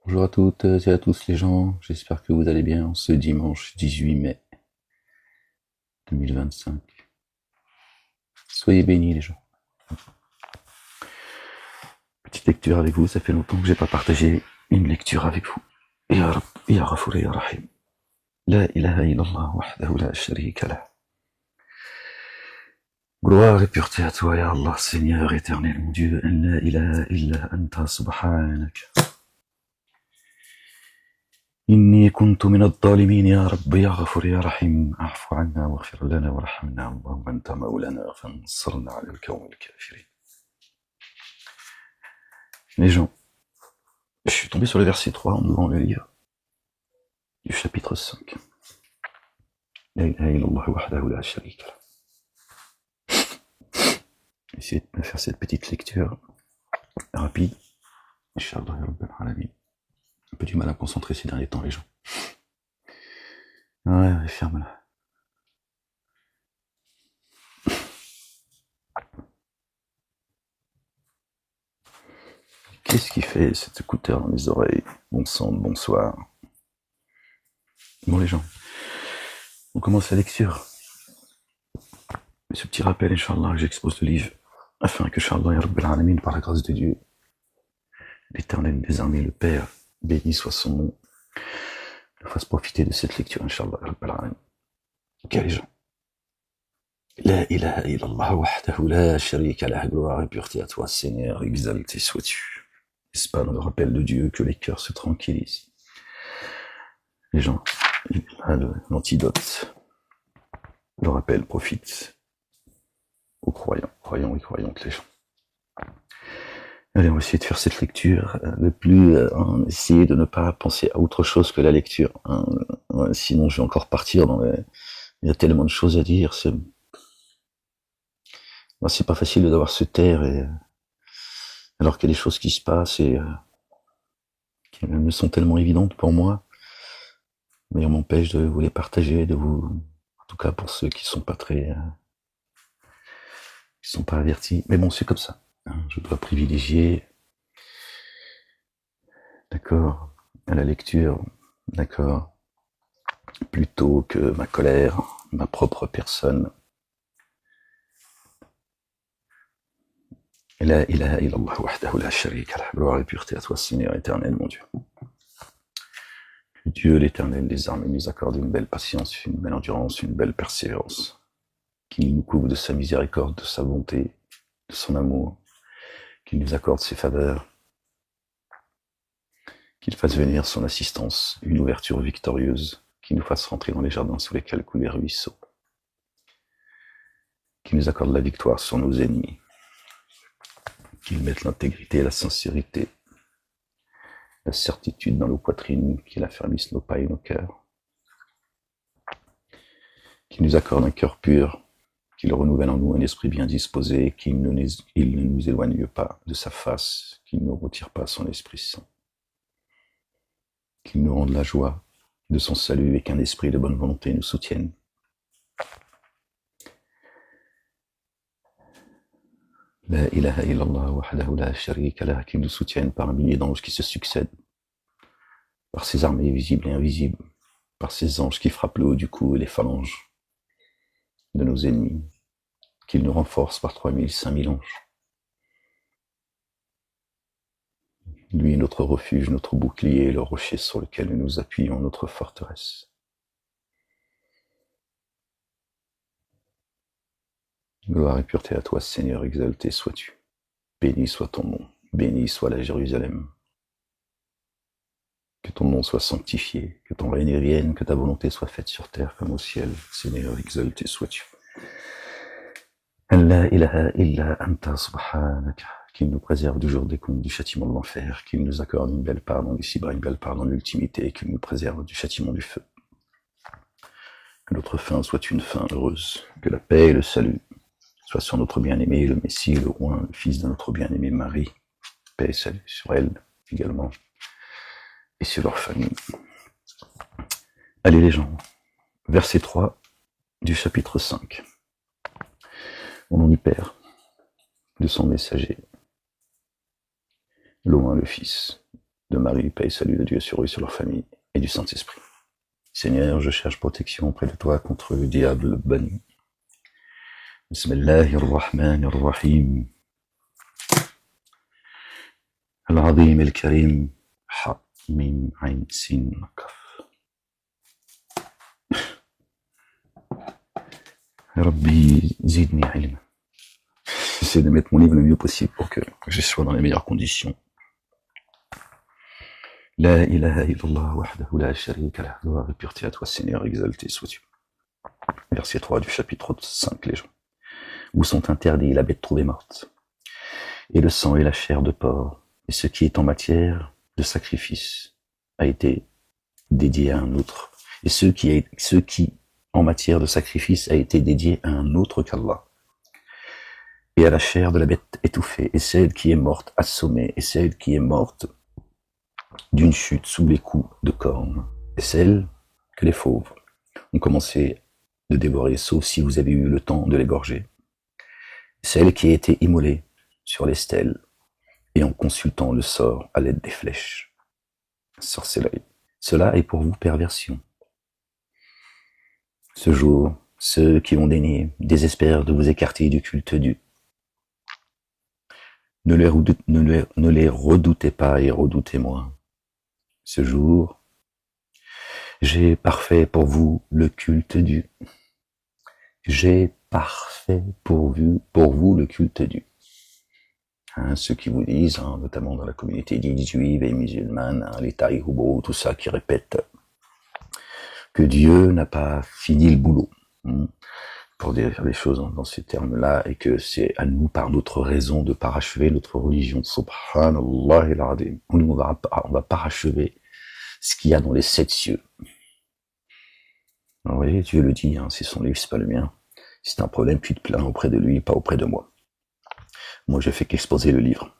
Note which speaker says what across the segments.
Speaker 1: Bonjour à toutes et à tous les gens, j'espère que vous allez bien ce dimanche 18 mai 2025. Soyez bénis les gens. Petite lecture avec vous, ça fait longtemps que j'ai pas partagé une lecture avec vous. Ya Rab, Ya Ghafour, Ya Rahim. La ilaha illallah wahdahu la sharika lah. Gloire et pureté à toi, Ya Allah, Seigneur éternel, mon Dieu. La ilaha illa anta subhanak. إني كنت من الظالمين يا رب يا غفور يا رحيم اعف عنا واغفر لنا وارحمنا اللهم أنت مولانا فانصرنا على القوم الكافرين. Les gens, je suis tombé sur le verset 3 en ouvrant le livre du chapitre 5. La ilaha illallah wahdahu la sharika lah. Essayez de me faire cette petite lecture rapide. Inch'Allah ya Rabbil Alamin. Un peu du mal à me concentrer ces derniers temps, les gens. Ouais, ferme-la. Qu'est-ce qui fait cet écouteur dans mes oreilles? Bon sang, bonsoir. Bon les gens, on commence la lecture. Ce petit rappel, Inch'Allah, que j'expose le livre, afin que, Inch'Allah, Ya Rabbil Alamin, par la grâce de Dieu, l'Éternel des armées, le Père, béni soit son nom, nous fasse profiter de cette lecture, Inch'Allah, Ya Rabbil Alamin. Ok, les gens. La ilaha illallah wahdahu la sharika lah, gloire et pureté à toi, Seigneur, exalté sois-tu. N'est-ce pas dans le rappel de Dieu que les cœurs se tranquillisent? Les gens, il a l'antidote. Le rappel profite aux croyants et croyantes, les gens. Allez, on va essayer de faire cette lecture le plus... essayer de ne pas penser à autre chose que la lecture. Sinon, je vais encore partir dans les... Il y a tellement de choses à dire. C'est pas facile de devoir se taire, et... alors qu'il y a des choses qui se passent et qui me sont tellement évidentes pour moi. Mais on m'empêche de vous les partager, de vous... En tout cas, pour ceux qui sont pas très... qui sont pas avertis. Mais bon, c'est comme ça. Je dois privilégier... D'accord, à la lecture, d'accord, plutôt que ma colère, ma propre personne. La ilaha illallah wahdahu la sharika lah, gloire et pureté à toi, Seigneur éternel, mon Dieu. Que Dieu, l'éternel des armées, nous accorde une belle patience, une belle endurance, une belle persévérance, qu'il nous couvre de sa miséricorde, de sa bonté, de son amour, qu'il nous accorde ses faveurs, qu'il fasse venir son assistance, une ouverture victorieuse, qu'il nous fasse rentrer dans les jardins sous lesquels coulent les ruisseaux, qu'il nous accorde la victoire sur nos ennemis, qu'il mette l'intégrité et la sincérité, la certitude dans nos poitrines, qu'il affermisse nos pas et nos cœurs, qu'il nous accorde un cœur pur, qu'il renouvelle en nous un esprit bien disposé, qu'il ne nous éloigne pas de sa face, qu'il ne retire pas son Esprit Saint, qu'il nous rende la joie de son salut et qu'un esprit de bonne volonté nous soutienne. La ilaha illallah wahdahu la sharika lah, qu'il nous soutienne par un millier d'anges qui se succèdent, par ses armées visibles et invisibles, par ses anges qui frappent le haut du cou et les phalanges de nos ennemis, qu'il nous renforce par 3000, 5000 anges. Lui, notre refuge, notre bouclier, le rocher sur lequel nous nous appuyons, notre forteresse. Gloire et pureté à toi, Seigneur, exalté sois-tu. Béni soit ton nom, béni soit la Jérusalem. Que ton nom soit sanctifié, que ton règne vienne, que ta volonté soit faite sur terre comme au ciel. Seigneur, exalté sois-tu. La ilaha illa anta subhanaka. Qu'il nous préserve du jour des comptes, du châtiment de l'enfer, qu'il nous accorde une belle part dans l'ici-bas, une belle part dans l'ultimité, qu'il nous préserve du châtiment du feu. Que notre fin soit une fin heureuse, que la paix et le salut soient sur notre bien-aimé, le Messie, le roi, le fils de notre bien-aimé Marie. Paix et salut sur elle également, et sur leur famille. Allez les gens, verset 3 du chapitre 5. Au nom du Père, de son messager, le Fils, de Marie, paix et salut de Dieu sur eux, sur leur famille, et du Saint-Esprit. Seigneur, je cherche protection auprès de toi contre le diable banni. Bismillahirrahmanirrahim. Al-Azim al-Karim. Ha, Mim, Ain, Sin, Kaf. Rabbi, zidni ilm. J'essaie de mettre mon livre le mieux possible pour que je sois dans les meilleures conditions. La ilaha illallah wahdahu la sharika lah. Gloire et pureté à toi, Seigneur, exalté sois-tu. Verset 3 du chapitre 5, les gens. Où sont interdits la bête trouvée morte, et le sang et la chair de porc, et ce qui est en matière de sacrifice a été dédié à un autre, et ce qui en matière de sacrifice a été dédié à un autre qu'Allah. Et à la chair de la bête étouffée, et celle qui est morte assommée, et celle qui est morte d'une chute sous les coups de cornes, et celle que les fauves ont commencé de dévorer, sauf si vous avez eu le temps de l'égorger. Celle qui a été immolée sur les stèles, et en consultant le sort à l'aide des flèches. Sorcellerie. Cela est pour vous perversion. Ce jour, ceux qui ont dénié désespèrent de vous écarter du culte du. Ne les redoutez pas et redoutez-moi. Ce jour, j'ai parfait pour vous le culte du. J'ai parfait pour vous le culte du. Ceux qui vous disent, notamment dans la communauté dite juive et musulmane, les taïhoubo, tout ça, qui répètent que Dieu n'a pas fini le boulot, pour dire les choses dans ces termes-là, et que c'est à nous, par notre raison, de parachever notre religion. Subhanallah al-Azim. Nous, on va parachever ce qu'il y a dans les 7 cieux. Vous voyez, Dieu le dit, c'est son livre, c'est pas le mien. Si c'est un problème, tu te plains auprès de lui, pas auprès de moi. Moi, je fais qu'exposer le livre.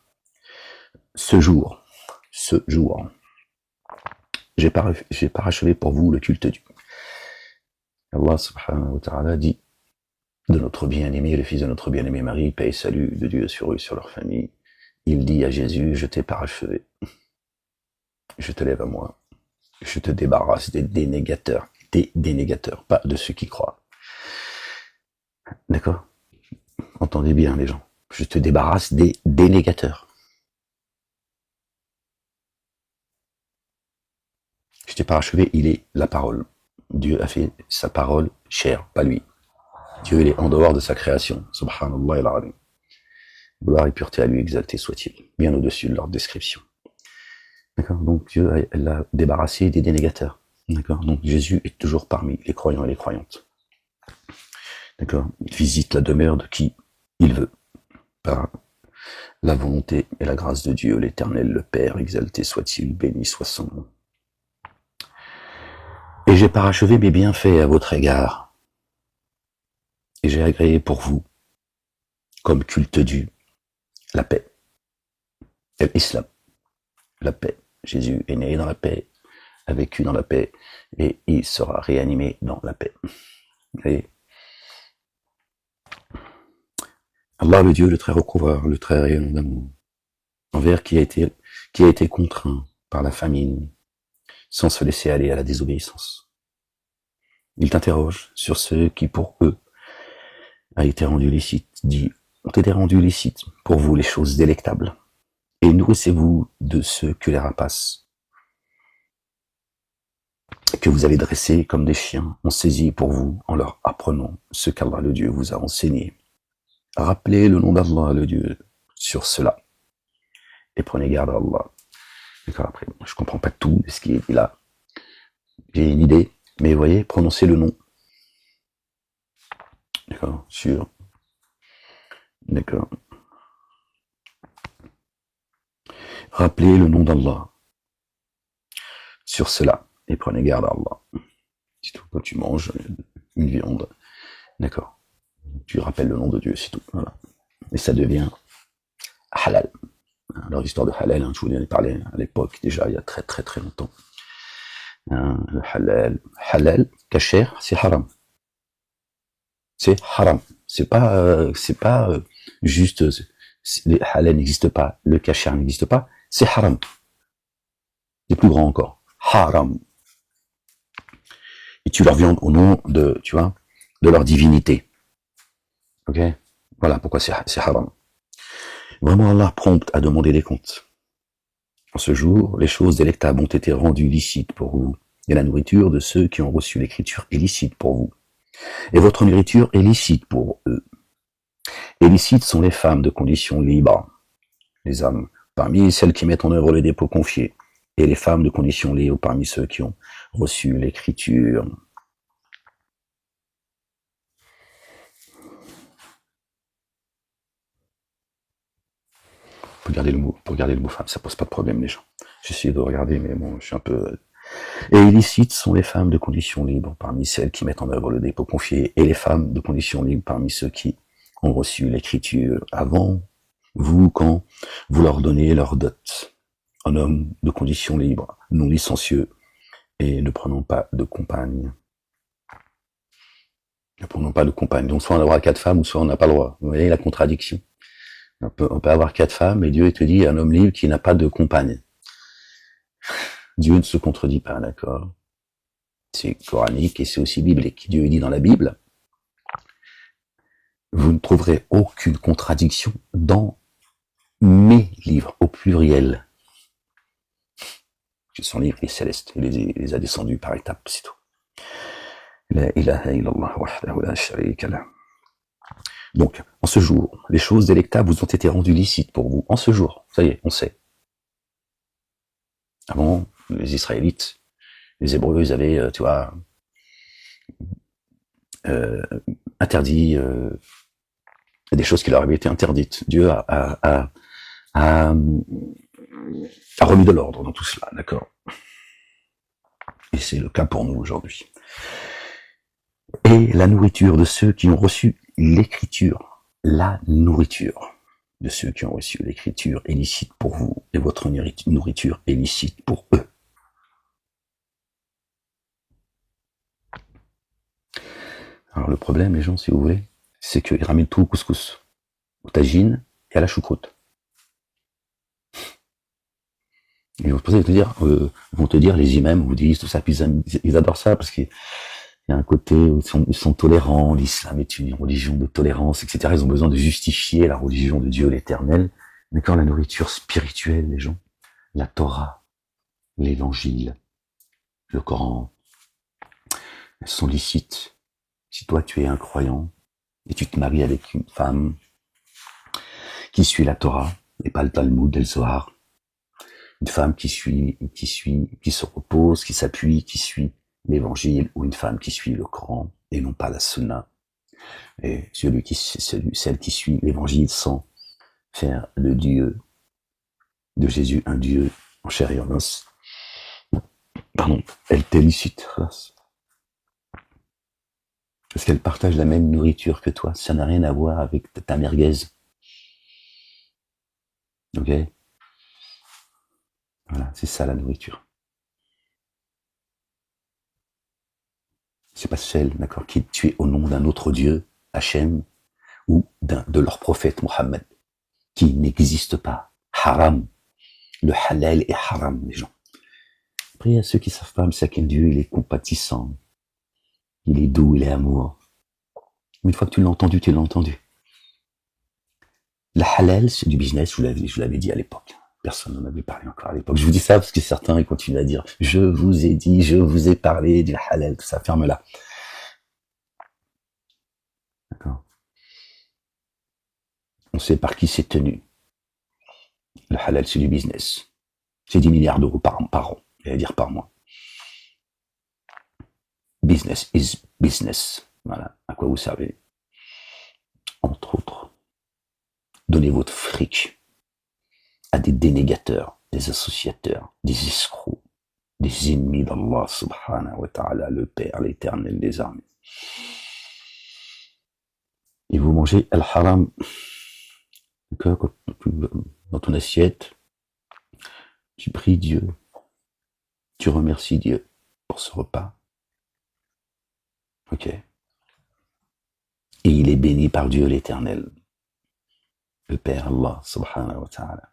Speaker 1: Ce jour, j'ai parachevé pour vous le culte du. Allah subhanahu wa ta'ala dit de notre bien-aimé, le fils de notre bien-aimé Marie, paix et salut de Dieu sur eux, sur leur famille. Il dit à Jésus, je t'ai parachevé. Je te lève à moi. Je te débarrasse des dénégateurs. Des dénégateurs, pas de ceux qui croient. D'accord? Entendez bien, les gens. Je te débarrasse des dénégateurs. Je t'ai parachevé, il est la parole. Dieu a fait sa parole chère, pas lui. Dieu, il est en dehors de sa création. Subhanallah al-Azim. Gloire et pureté à lui, exalté soit-il. Bien au-dessus de leur description. D'accord? Donc Dieu l'a débarrassé des dénégateurs. D'accord? Donc Jésus est toujours parmi les croyants et les croyantes. D'accord? Il visite la demeure de qui il veut. Par la volonté et la grâce de Dieu, l'Éternel, le Père, exalté soit-il, béni soit son nom. Et j'ai parachevé mes bienfaits à votre égard. Et j'ai agréé pour vous, comme culte dû, la paix. Et l'islam, la paix. Jésus est né dans la paix, a vécu dans la paix, et il sera réanimé dans la paix. Vous voyez? Allah, le Dieu, le très recouvreur, le très rayonnant d'amour, envers qui a été contraint par la famine, sans se laisser aller à la désobéissance. Il t'interroge sur ce qui, pour eux, a été rendu licite, dit, ont été rendus licites pour vous les choses délectables, et nourrissez-vous de ceux que les rapaces, que vous avez dressés comme des chiens, ont saisi pour vous en leur apprenant ce qu'Allah le Dieu vous a enseigné. Rappelez le nom d'Allah le Dieu sur cela, et prenez garde à Allah. D'accord, après, je comprends pas tout de ce qui est dit là. J'ai une idée, mais vous voyez, prononcez le nom. D'accord, sur. D'accord. Rappelez le nom d'Allah sur cela, et prenez garde à Allah. C'est tout, quand tu manges une viande, d'accord, tu rappelles le nom de Dieu, c'est tout, voilà. Et ça devient halal. Alors l'histoire de halal, je vous en ai parlé à l'époque, déjà il y a très très très longtemps. Le halal, kasher, c'est haram. C'est haram. C'est pas juste, les halal n'existe pas, le kasher n'existe pas, c'est haram. C'est plus grand encore. Haram. Et tu leur viandes au nom de, tu vois, de leur divinité. Ok? Voilà pourquoi c'est haram. Vraiment, Allah prompte à demander des comptes. En ce jour, les choses délectables ont été rendues licites pour vous, et la nourriture de ceux qui ont reçu l'écriture est licite pour vous. Et votre nourriture est licite pour eux. Et licites sont les femmes de condition libre, les hommes, parmi celles qui mettent en œuvre les dépôts confiés, et les femmes de condition libre parmi ceux qui ont reçu l'écriture. Pour garder le mot femme, ça pose pas de problème, les gens. J'ai essayé de regarder, mais bon, je suis un peu... Et illicites sont les femmes de condition libre parmi celles qui mettent en œuvre le dépôt confié, et les femmes de condition libre parmi ceux qui ont reçu l'écriture avant vous, quand vous leur donnez leur dot. Un homme de condition libre, non licencieux, et ne prenons pas de compagne. Ne prenons pas de compagne. Donc soit on aura 4 femmes, ou soit on n'a pas le droit. Vous voyez la contradiction. On peut avoir 4 femmes, et Dieu te dit un homme libre qui n'a pas de compagne. Dieu ne se contredit pas, d'accord? C'est coranique et c'est aussi biblique. Dieu dit dans la Bible, vous ne trouverez aucune contradiction dans mes livres, au pluriel. Son livre est céleste, il les a descendus par étapes, c'est tout. La ilaha illallah wahdahu la sharika lah. Donc, en ce jour, les choses délectables vous ont été rendues licites pour vous. En ce jour, ça y est, on sait. Avant, les Israélites, les Hébreux, ils avaient, tu vois, interdit des choses qui leur avaient été interdites. Dieu a remis de l'ordre dans tout cela, d'accord? Et c'est le cas pour nous aujourd'hui. Et la nourriture de ceux qui ont reçu l'écriture, la nourriture de ceux qui ont reçu l'écriture est licite pour vous, et votre nourriture est licite pour eux. Alors le problème, les gens, si vous voulez, c'est qu'ils ramènent tout au couscous, au tagine et à la choucroute. Ils vont te dire, les imams vous disent tout ça, puis ils adorent ça parce qu'il y a un côté où ils sont tolérants, l'islam est une religion de tolérance, etc. Ils ont besoin de justifier la religion de Dieu l'éternel. Mais quand la nourriture spirituelle, les gens, la Torah, l'évangile, le Coran, elles sont licites. Si toi tu es un croyant et tu te maries avec une femme qui suit la Torah et pas le Talmud et le Zohar, une femme qui se repose, qui s'appuie, qui suit l'évangile, ou une femme qui suit le Coran et non pas la Sunna, et celle qui suit l'évangile sans faire de Dieu, de Jésus, un Dieu en chair et en os, pardon, elle t'élicite. Parce qu'elle partage la même nourriture que toi. Ça n'a rien à voir avec ta merguez. Ok? Voilà, c'est ça la nourriture. C'est pas celle, d'accord, qui est tuée au nom d'un autre Dieu, Hachem, ou de leur prophète Mohammed, qui n'existe pas. Haram. Le halal est haram, les gens. Après, il y a ceux qui savent pas, mais c'est quel Dieu, il est compatissant. Il est doux, il est amour. Mais une fois que tu l'as entendu, tu l'as entendu. La halal, c'est du business, je vous l'avais dit à l'époque. Personne n'en avait parlé encore à l'époque. Je vous dis ça parce que certains, ils continuent à dire, je vous ai dit, je vous ai parlé du halal, tout ça, ferme-la. D'accord. On sait par qui c'est tenu. Le halal, c'est du business. C'est 10 milliards d'euros par an, j'allais dire par mois. Business is business. Voilà, à quoi vous servez. Entre autres, donnez votre fric à des dénégateurs, des associateurs, des escrocs, des ennemis d'Allah subhanahu wa ta'ala, le Père, l'éternel des armées. Et vous mangez al-haram, dans ton assiette, tu pries Dieu, tu remercies Dieu pour ce repas. Ok. Et il est béni par Dieu l'éternel, le Père Allah subhanahu wa ta'ala.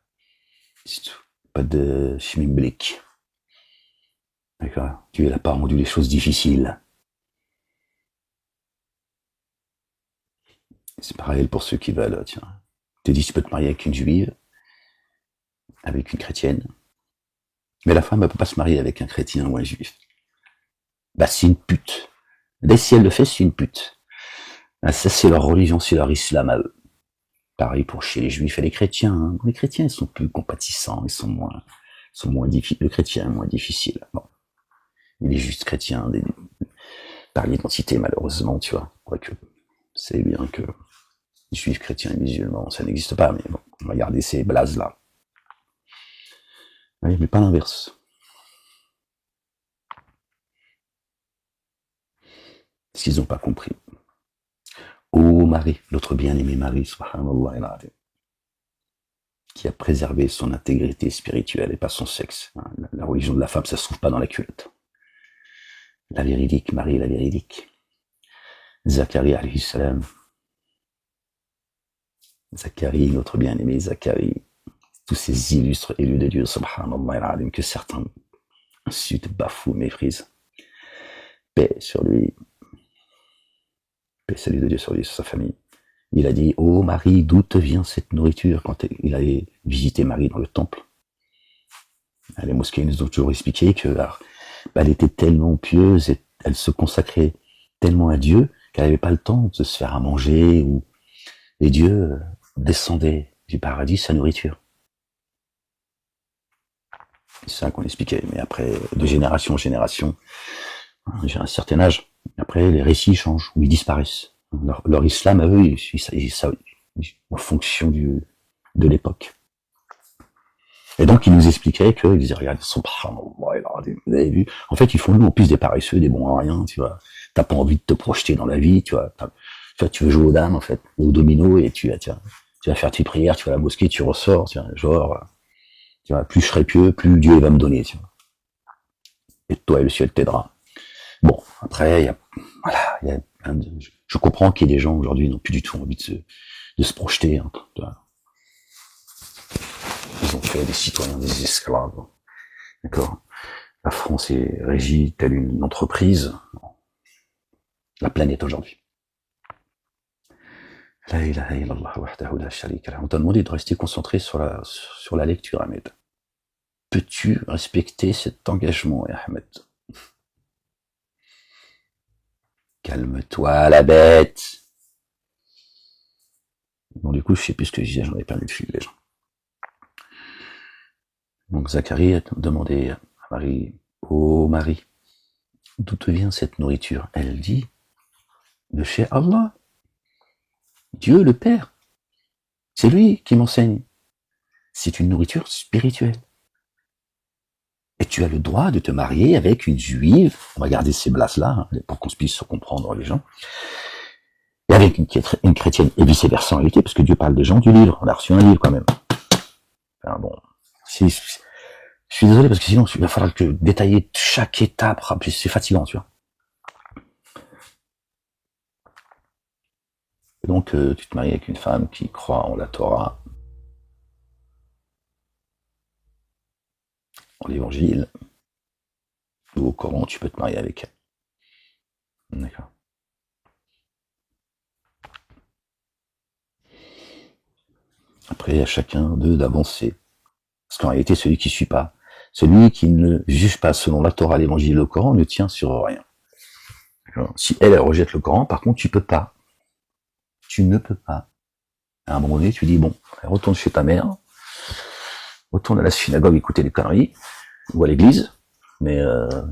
Speaker 1: C'est tout. Pas de chimimblique. D'accord. Dieu n'a pas rendu les choses difficiles. C'est pareil pour ceux qui veulent, tiens. Tu te dis, tu peux te marier avec une juive, avec une chrétienne, mais la femme ne peut pas se marier avec un chrétien ou un juif. Bah, c'est une pute. Dès si elle le fait, c'est une pute. Ah, ça, c'est leur religion, c'est leur islam à eux. Pareil pour chez les juifs et les chrétiens. Hein. Les chrétiens, ils sont plus compatissants, ils sont moins difficiles. Le chrétien est moins difficile. Bon. Il est juste chrétien, par l'identité, malheureusement, tu vois. Quoique, c'est bien que juifs, chrétiens et musulmans, ça n'existe pas, mais bon, on va garder ces blazes-là. Oui, mais pas l'inverse. Parce qu'ils n'ont pas compris. Ô Marie, l'autre bien-aimé Marie, subhanallah, qui a préservé son intégrité spirituelle et pas son sexe. La religion de la femme, ça se trouve pas dans la culotte. La véridique, Marie, la véridique. Zacharie, alayhi salam. Zacharie, notre bien-aimé Zacharie. Tous ces illustres élus de Dieu, subhanallah, que certains insultent, bafouent, méprisent. Paix sur lui. Paix, salut de Dieu sur lui, sur sa famille. Il a dit, oh Marie, d'où te vient cette nourriture quand il allait visiter Marie dans le temple. Les mosquées nous ont toujours expliqué que elle était tellement pieuse et elle se consacrait tellement à Dieu qu'elle n'avait pas le temps de se faire à manger et Dieu descendait du paradis sa nourriture. C'est ça qu'on expliquait, mais après, de génération en génération, j'ai un certain âge, après les récits changent, ou ils disparaissent. Leur islam à eux, en fonction de l'époque. Et donc, ils nous expliquaient qu'ils disaient, regarde, vous avez vu. En fait, ils font nous, en plus des paresseux, des bons à rien, tu vois. T'as pas envie de te projeter dans la vie, tu vois. Tu veux jouer aux dames, en fait, au domino, et tu vas faire tes prières, tu vas à la mosquée, tu ressors, tu vois, genre, tu vois, plus je serai pieux, plus Dieu va me donner, tu vois. Et toi et le ciel t'aidera. Bon, après, je comprends qu'il y ait des gens aujourd'hui qui n'ont plus du tout envie de se projeter, hein, tu vois. Ils ont fait des citoyens des esclaves. D'accord. La France est régie telle une entreprise. La planète aujourd'hui. La ilaha illallah wahdahu la sharika lah. On t'a demandé de rester concentré sur la lecture, Ahmed. Peux-tu respecter cet engagement, Ahmed? Calme-toi, la bête. Bon, du coup, je sais plus ce que je disais, j'en ai perdu le fil déjà. Donc Zacharie a demandé à Marie, oh Marie, d'où te vient cette nourriture? Elle dit, de chez Allah. Dieu le Père. C'est lui qui m'enseigne. C'est une nourriture spirituelle. Et tu as le droit de te marier avec une juive, on va garder ces blases-là, hein, pour qu'on puisse se comprendre les gens, et avec une chrétienne, et vice-versa en réalité, parce que Dieu parle des gens du livre, on a reçu un livre quand même. Enfin bon, je suis désolé, parce que sinon, il va falloir que détailler chaque étape, c'est fatigant, tu vois. Et donc, tu te maries avec une femme qui croit en la Torah, en l'évangile, ou au Coran, tu peux te marier avec elle. D'accord. Après, à chacun d'eux d'avancer. Parce qu'en réalité, celui qui suit pas, celui qui ne juge pas selon la Torah, l'évangile et le Coran, ne tient sur rien. Alors, si elle rejette le Coran, par contre, tu peux pas. Tu ne peux pas. À un moment donné, tu dis, bon, retourne chez ta mère, retourne à la synagogue écouter les conneries, ou à l'église, mais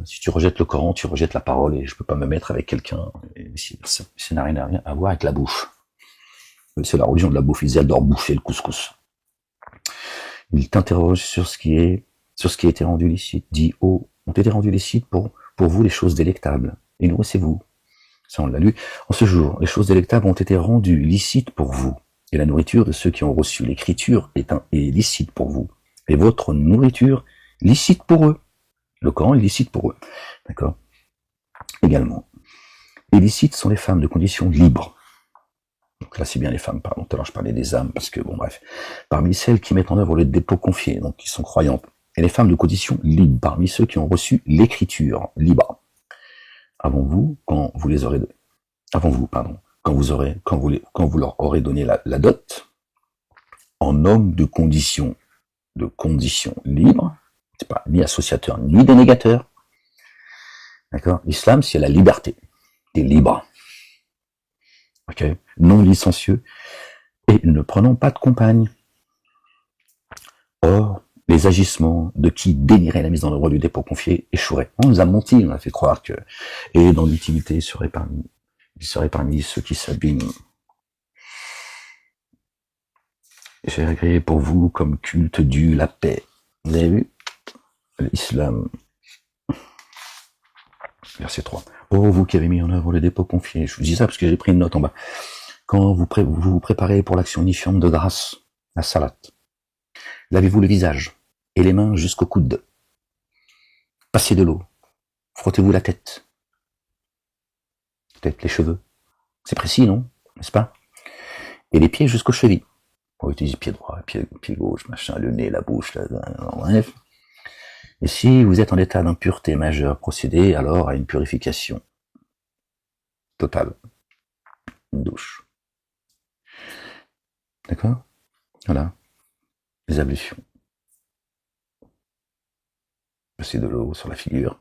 Speaker 1: si tu rejettes le Coran, tu rejettes la parole, et je peux pas me mettre avec quelqu'un, ça n'a rien à voir avec la bouffe. C'est la religion de la bouffe, ils adorent bouffer le couscous. Il t'interroge sur ce qui a été rendu licite. Dit, oh, ont été rendus licites pour vous les choses délectables. Et nous, c'est vous. Ça, on l'a lu. En ce jour, les choses délectables ont été rendues licites pour vous. Et la nourriture de ceux qui ont reçu l'écriture est licite pour vous. Et votre nourriture, licite pour eux. Le Coran est licite pour eux. D'accord? Également. Et licites sont les femmes de condition libre. Donc là, c'est bien les femmes, pardon. Tout à l'heure, je parlais des âmes, parce que, bon, bref. Parmi celles qui mettent en œuvre le dépôt confié, donc qui sont croyantes, et les femmes de condition libre, parmi ceux qui ont reçu l'écriture libre. Avant vous, quand vous leur aurez donné la dot, en homme de condition libre, c'est pas ni associateur ni dénégateur. D'accord? L'islam, c'est la liberté. T'es libre. Ok? Non licencieux et ne prenant pas de compagne. Or, les agissements de qui dénierait la mise dans le droit du dépôt confié échoueraient. On nous a menti, on a fait croire que, et dans l'intimité, il serait parmi ceux qui s'abîment. J'ai agréé pour vous comme culte dû la paix. Vous avez vu? L'islam. Verset 3. Oh, vous qui avez mis en œuvre le dépôt confié. Je vous dis ça parce que j'ai pris une note en bas. Quand vous vous préparez pour l'action uniforme de grâce, la salat, lavez-vous le visage et les mains jusqu'au coude. Passez de l'eau. Frottez-vous la tête. Peut-être les cheveux. C'est précis, non? N'est-ce pas? Et les pieds jusqu'aux chevilles. On utilise pied droit, pied gauche, machin, le nez, la bouche, bref. Et si vous êtes en état d'impureté majeure, procédez alors à une purification totale. Une douche. D'accord? Voilà. Les ablutions. Passer de l'eau sur la figure.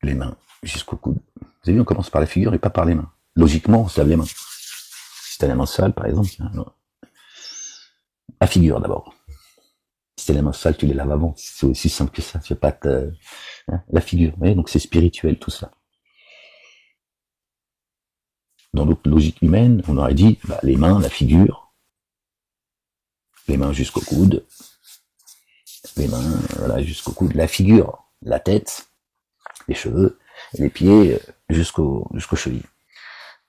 Speaker 1: Les mains jusqu'au coude. Vous avez vu, on commence par la figure et pas par les mains. Logiquement, on se lave les mains. Si t'as les mains sales, par exemple, non. La figure d'abord. Si t'as les mains sales, tu les laves avant. C'est aussi simple que ça. Tu fais pas la figure. Vous voyez, donc c'est spirituel tout ça. Dans notre logique humaine, on aurait dit les mains, la figure, les mains jusqu'au coude, les mains voilà jusqu'au coude, la figure, la tête, les cheveux, et les pieds jusqu'aux chevilles.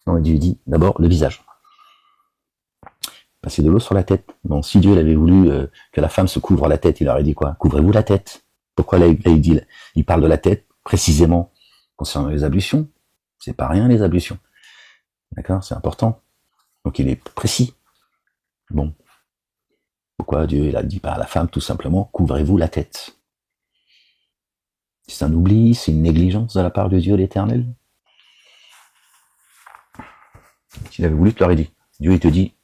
Speaker 1: Donc Dieu dit d'abord le visage. Passer de l'eau sur la tête. Donc si Dieu avait voulu que la femme se couvre la tête, il aurait dit quoi? Couvrez-vous la tête. Pourquoi là il parle de la tête précisément concernant les ablutions? C'est pas rien les ablutions. D'accord? C'est important. Donc il est précis. Bon. Pourquoi Dieu il a dit pas à la femme tout simplement couvrez-vous la tête? C'est un oubli, c'est une négligence de la part de Dieu l'Éternel. S'il avait voulu, tu l'aurais dit. Dieu il te dit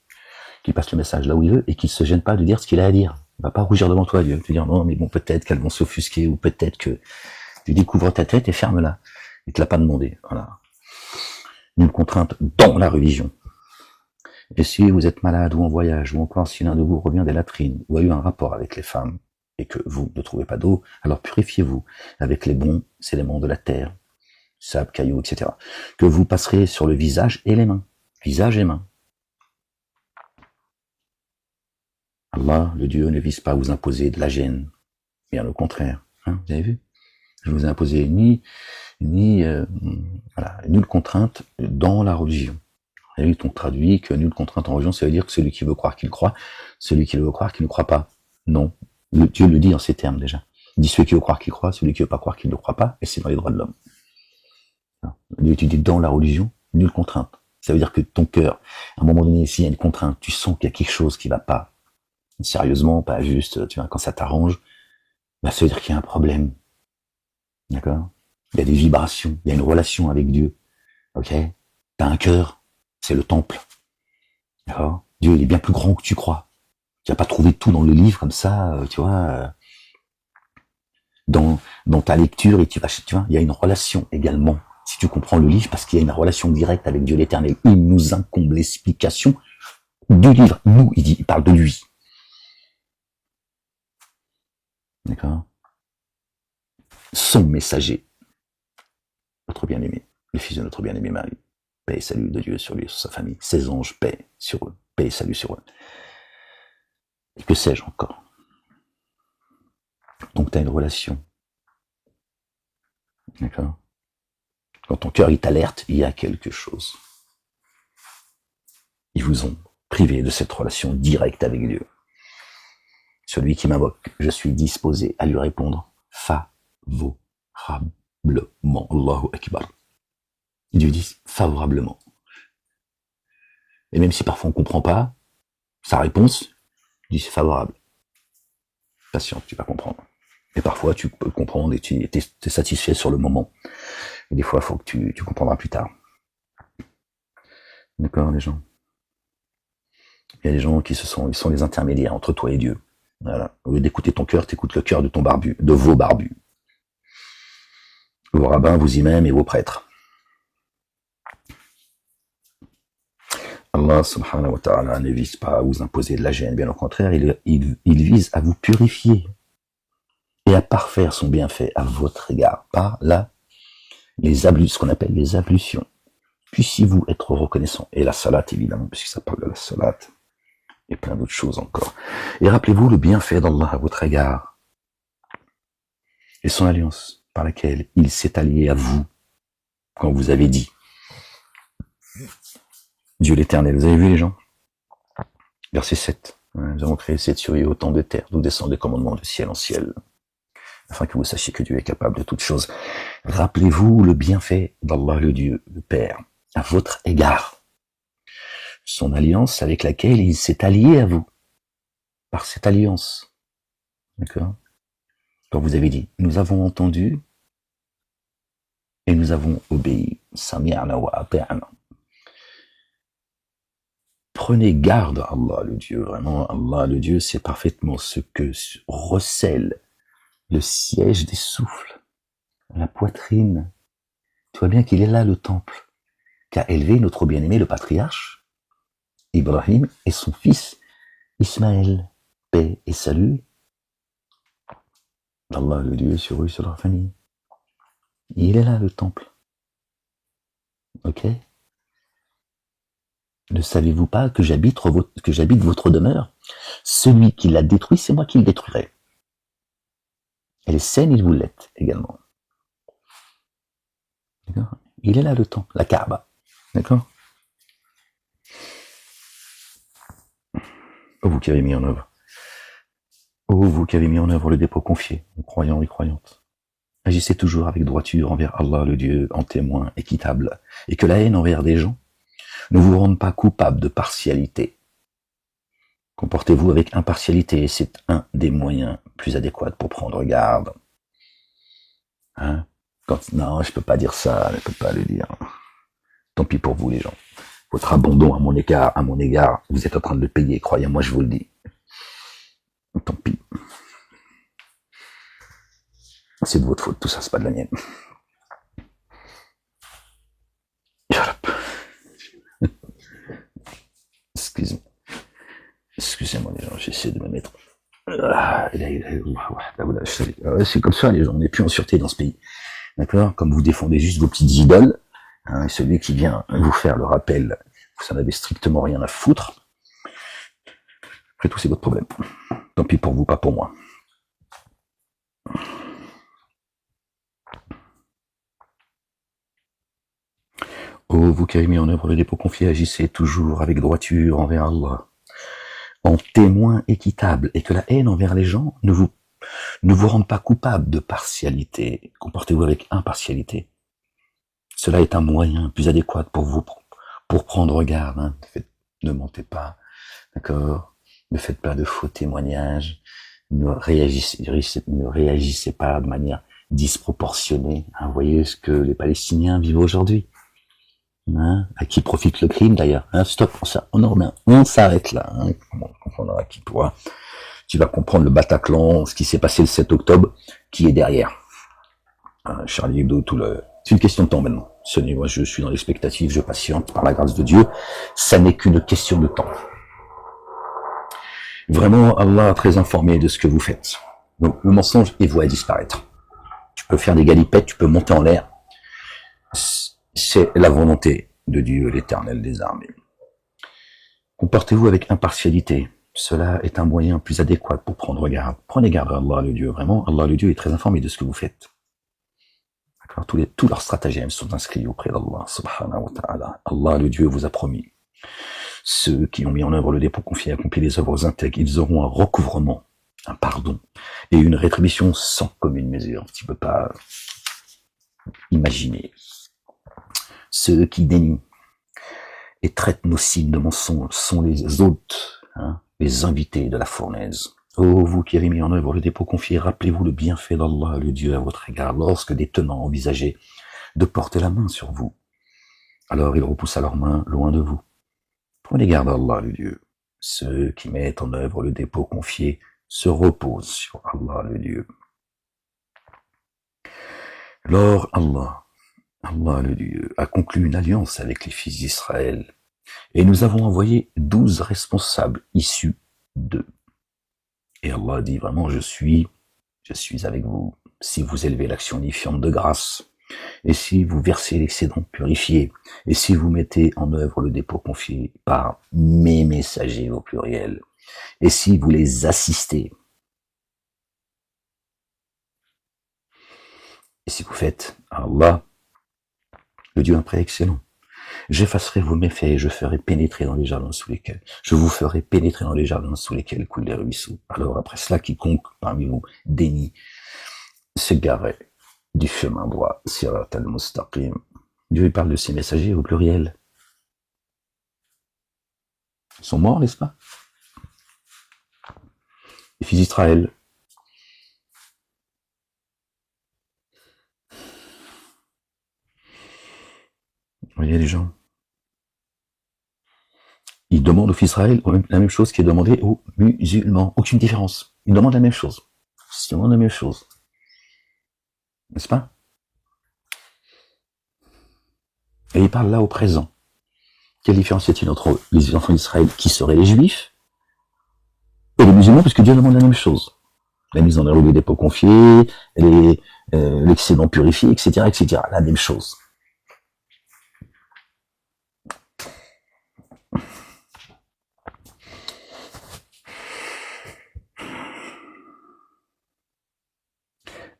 Speaker 1: qu'il passe le message là où il veut et qu'il se gêne pas de dire ce qu'il a à dire. Il va pas rougir devant toi, Dieu. Te dire non, mais bon, peut-être qu'elles vont s'offusquer ou peut-être que tu découvres ta tête et ferme-la. Il te l'a pas demandé. Voilà. Une contrainte dans la religion. Et si vous êtes malade ou en voyage ou encore si l'un de vous revient des latrines ou a eu un rapport avec les femmes et que vous ne trouvez pas d'eau, alors purifiez-vous avec les bons éléments de la terre, sable, cailloux, etc. que vous passerez sur le visage et les mains. Visage et mains. Allah, le Dieu, ne vise pas à vous imposer de la gêne. Bien au contraire. Hein, vous avez vu? Je ne vous ai imposé ni nulle contrainte dans la religion. Et on traduit que nulle contrainte en religion, ça veut dire que celui qui veut croire qu'il croit, celui qui veut croire qu'il ne croit pas. Non. Dieu le dit en ces termes déjà. Il dit celui qui veut croire qu'il croit, celui qui veut pas croire qu'il ne croit pas, et c'est dans les droits de l'homme. Dieu te dit dans la religion, nulle contrainte. Ça veut dire que ton cœur, à un moment donné, s'il y a une contrainte, tu sens qu'il y a quelque chose qui va pas, sérieusement, pas juste, tu vois, quand ça t'arrange, ça veut dire qu'il y a un problème. D'accord? Il y a des vibrations, il y a une relation avec Dieu. Ok? T'as un cœur, c'est le temple. D'accord? Dieu, il est bien plus grand que tu crois. Tu vas pas trouver tout dans le livre comme ça, tu vois, dans ta lecture et tu vois, il y a une relation également. Si tu comprends le livre, parce qu'il y a une relation directe avec Dieu l'Éternel. Il nous incombe l'explication du livre. Nous, il parle de lui. D'accord? Son messager, notre bien-aimé, le fils de notre bien-aimé Marie. Paix et salut de Dieu sur lui et sur sa famille. Ses anges, paix sur eux. Paix et salut sur eux. Et que sais-je encore? Donc tu as une relation. D'accord? Quand ton cœur il t'alerte, il y a quelque chose. Ils vous ont privé de cette relation directe avec Dieu. Celui qui m'invoque, je suis disposé à lui répondre favorablement. Allahu Akbar. Dieu dit favorablement. Et même si parfois on ne comprend pas, sa réponse, il dit c'est favorable. Patiente, tu vas comprendre. Et parfois, tu peux comprendre et tu es satisfait sur le moment. Et des fois, il faut que tu comprendras plus tard. D'accord, les gens? Il y a des gens ils sont les intermédiaires entre toi et Dieu. Voilà. Au lieu d'écouter ton cœur, t'écoutes le cœur de ton barbu, de vos barbus. Vos rabbins, vos imams et vos prêtres. Allah subhanahu wa ta'ala ne vise pas à vous imposer de la gêne, bien au contraire, il vise à vous purifier et à parfaire son bienfait à votre égard par ce qu'on appelle les ablutions. Puissiez-vous être reconnaissant. Et la salat, évidemment, puisque ça parle de la salat, et plein d'autres choses encore. Et rappelez-vous le bienfait d'Allah à votre égard et son alliance par laquelle il s'est allié à vous quand vous avez dit Dieu l'Éternel. Vous avez vu les gens? Verset 7. Nous avons créé 7 cieux et autant de terres, d'où descendent les commandements de ciel en ciel, afin que vous sachiez que Dieu est capable de toutes choses. Rappelez-vous le bienfait d'Allah le Dieu, le Père, à votre égard. Son alliance avec laquelle il s'est allié à vous. Par cette alliance. D'accord? Quand vous avez dit, nous avons entendu et nous avons obéi. Sami'na wa ata'na. Prenez garde à Allah le Dieu. Vraiment, Allah le Dieu, c'est parfaitement ce que recèle le siège des souffles, la poitrine. Tu vois bien qu'il est là le temple qu'a élevé notre bien-aimé le patriarche Ibrahim et son fils Ismaël. Paix et salut d'Allah le Dieu sur eux, sur leur famille. Il est là le temple. Ok? Ne savez-vous pas que j'habite votre demeure? Celui qui l'a détruit, c'est moi qui le détruirai. Elle est saine, il vous l'est également. D'accord? Il est là le temple, la Kaaba. D'accord? Oh, vous qui avez mis en œuvre. Oh, vous qui avez mis en œuvre le dépôt confié aux croyants et croyantes. Agissez toujours avec droiture envers Allah le Dieu en témoin équitable, et que la haine envers des gens ne vous rende pas coupable de partialité. Comportez-vous avec impartialité, c'est un des moyens plus adéquats pour prendre garde. Hein? Non, je peux pas dire ça, je peux pas le dire. Tant pis pour vous les gens. Votre abandon à mon égard, vous êtes en train de le payer, croyez-moi, je vous le dis. Tant pis. C'est de votre faute, tout ça, c'est pas de la mienne. Excusez-moi les gens, j'essaie de me mettre. C'est comme ça les gens, on n'est plus en sûreté dans ce pays. D'accord? Comme vous défendez juste vos petites idoles, hein, et celui qui vient vous faire le rappel, vous n'en avez strictement rien à foutre. Après tout, c'est votre problème. Tant pis pour vous, pas pour moi. Oh, vous qui avez mis en œuvre le dépôt confié, agissez toujours avec droiture envers Allah, en témoin équitable, et que la haine envers les gens ne vous rende pas coupable de partialité. Comportez-vous avec impartialité. Cela est un moyen plus adéquat pour vous, pour prendre garde. Hein. Ne mentez pas, d'accord? Ne faites pas de faux témoignages. Ne réagissez pas de manière disproportionnée. Hein. Vous voyez ce que les Palestiniens vivent aujourd'hui. Hein, à qui profite le crime d'ailleurs, hein, stop, on s'arrête là, hein, on comprendra qui pourra. Tu vas comprendre le Bataclan, ce qui s'est passé le 7 octobre, qui est derrière. Hein, Charlie Hebdo, c'est une question de temps maintenant. Moi je suis dans l'expectative, je patiente par la grâce de Dieu, ça n'est qu'une question de temps. Vraiment, Allah est très informé de ce que vous faites. Donc le mensonge est voué à disparaître. Tu peux faire des galipettes, tu peux monter en l'air. C'est la volonté de Dieu, l'Éternel des armées. Comportez-vous avec impartialité. Cela est un moyen plus adéquat pour prendre garde. Prenez garde à Allah le Dieu. Vraiment, Allah le Dieu est très informé de ce que vous faites. D'accord? Tous leurs stratagèmes sont inscrits auprès d'Allah, subhanahu wa ta'ala. Allah le Dieu vous a promis. Ceux qui ont mis en œuvre le dépôt confié et accompli les œuvres intègres, ils auront un recouvrement, un pardon et une rétribution sans commune mesure. Tu peux pas imaginer. Ceux qui dénient et traitent nos signes de mensonges sont les hôtes, hein, les invités de la fournaise. Ô vous qui avez mis en œuvre le dépôt confié, rappelez-vous le bienfait d'Allah, le Dieu, à votre égard, lorsque des tenants envisageaient de porter la main sur vous. Alors il repoussa leurs mains loin de vous. Prenez garde à Allah, le Dieu. Ceux qui mettent en œuvre le dépôt confié se reposent sur Allah, le Dieu. Alors Allah, le Dieu, a conclu une alliance avec les fils d'Israël, et nous avons envoyé 12 responsables issus d'eux. Et Allah dit vraiment, je suis avec vous, si vous élevez l'action unifiante de grâce, et si vous versez l'excédent purifié, et si vous mettez en œuvre le dépôt confié par mes messagers au pluriel, et si vous les assistez, et si vous faites à Allah, le Dieu après excellent, j'effacerai vos méfaits et je ferai pénétrer dans les jardins sous lesquels, je vous ferai pénétrer dans les jardins sous lesquels coulent les ruisseaux. Alors après cela, quiconque parmi vous dénie, s'égarait du chemin droit, sirat al-mustaqim. Dieu parle de ses messagers au pluriel. Ils sont morts, n'est-ce pas? Les fils d'Israël. Vous voyez les gens, ils demandent aux fils d'Israël la même chose qui est demandée aux musulmans. Aucune différence. Ils demandent la même chose. Ils demandent la même chose. N'est-ce pas? Et il parle là au présent. Quelle différence y a-t-il entre les enfants d'Israël qui seraient les juifs et les musulmans, puisque Dieu demande la même chose. La mise en œuvre des dépôts confiés, l'excédent purifié, etc., etc. La même chose.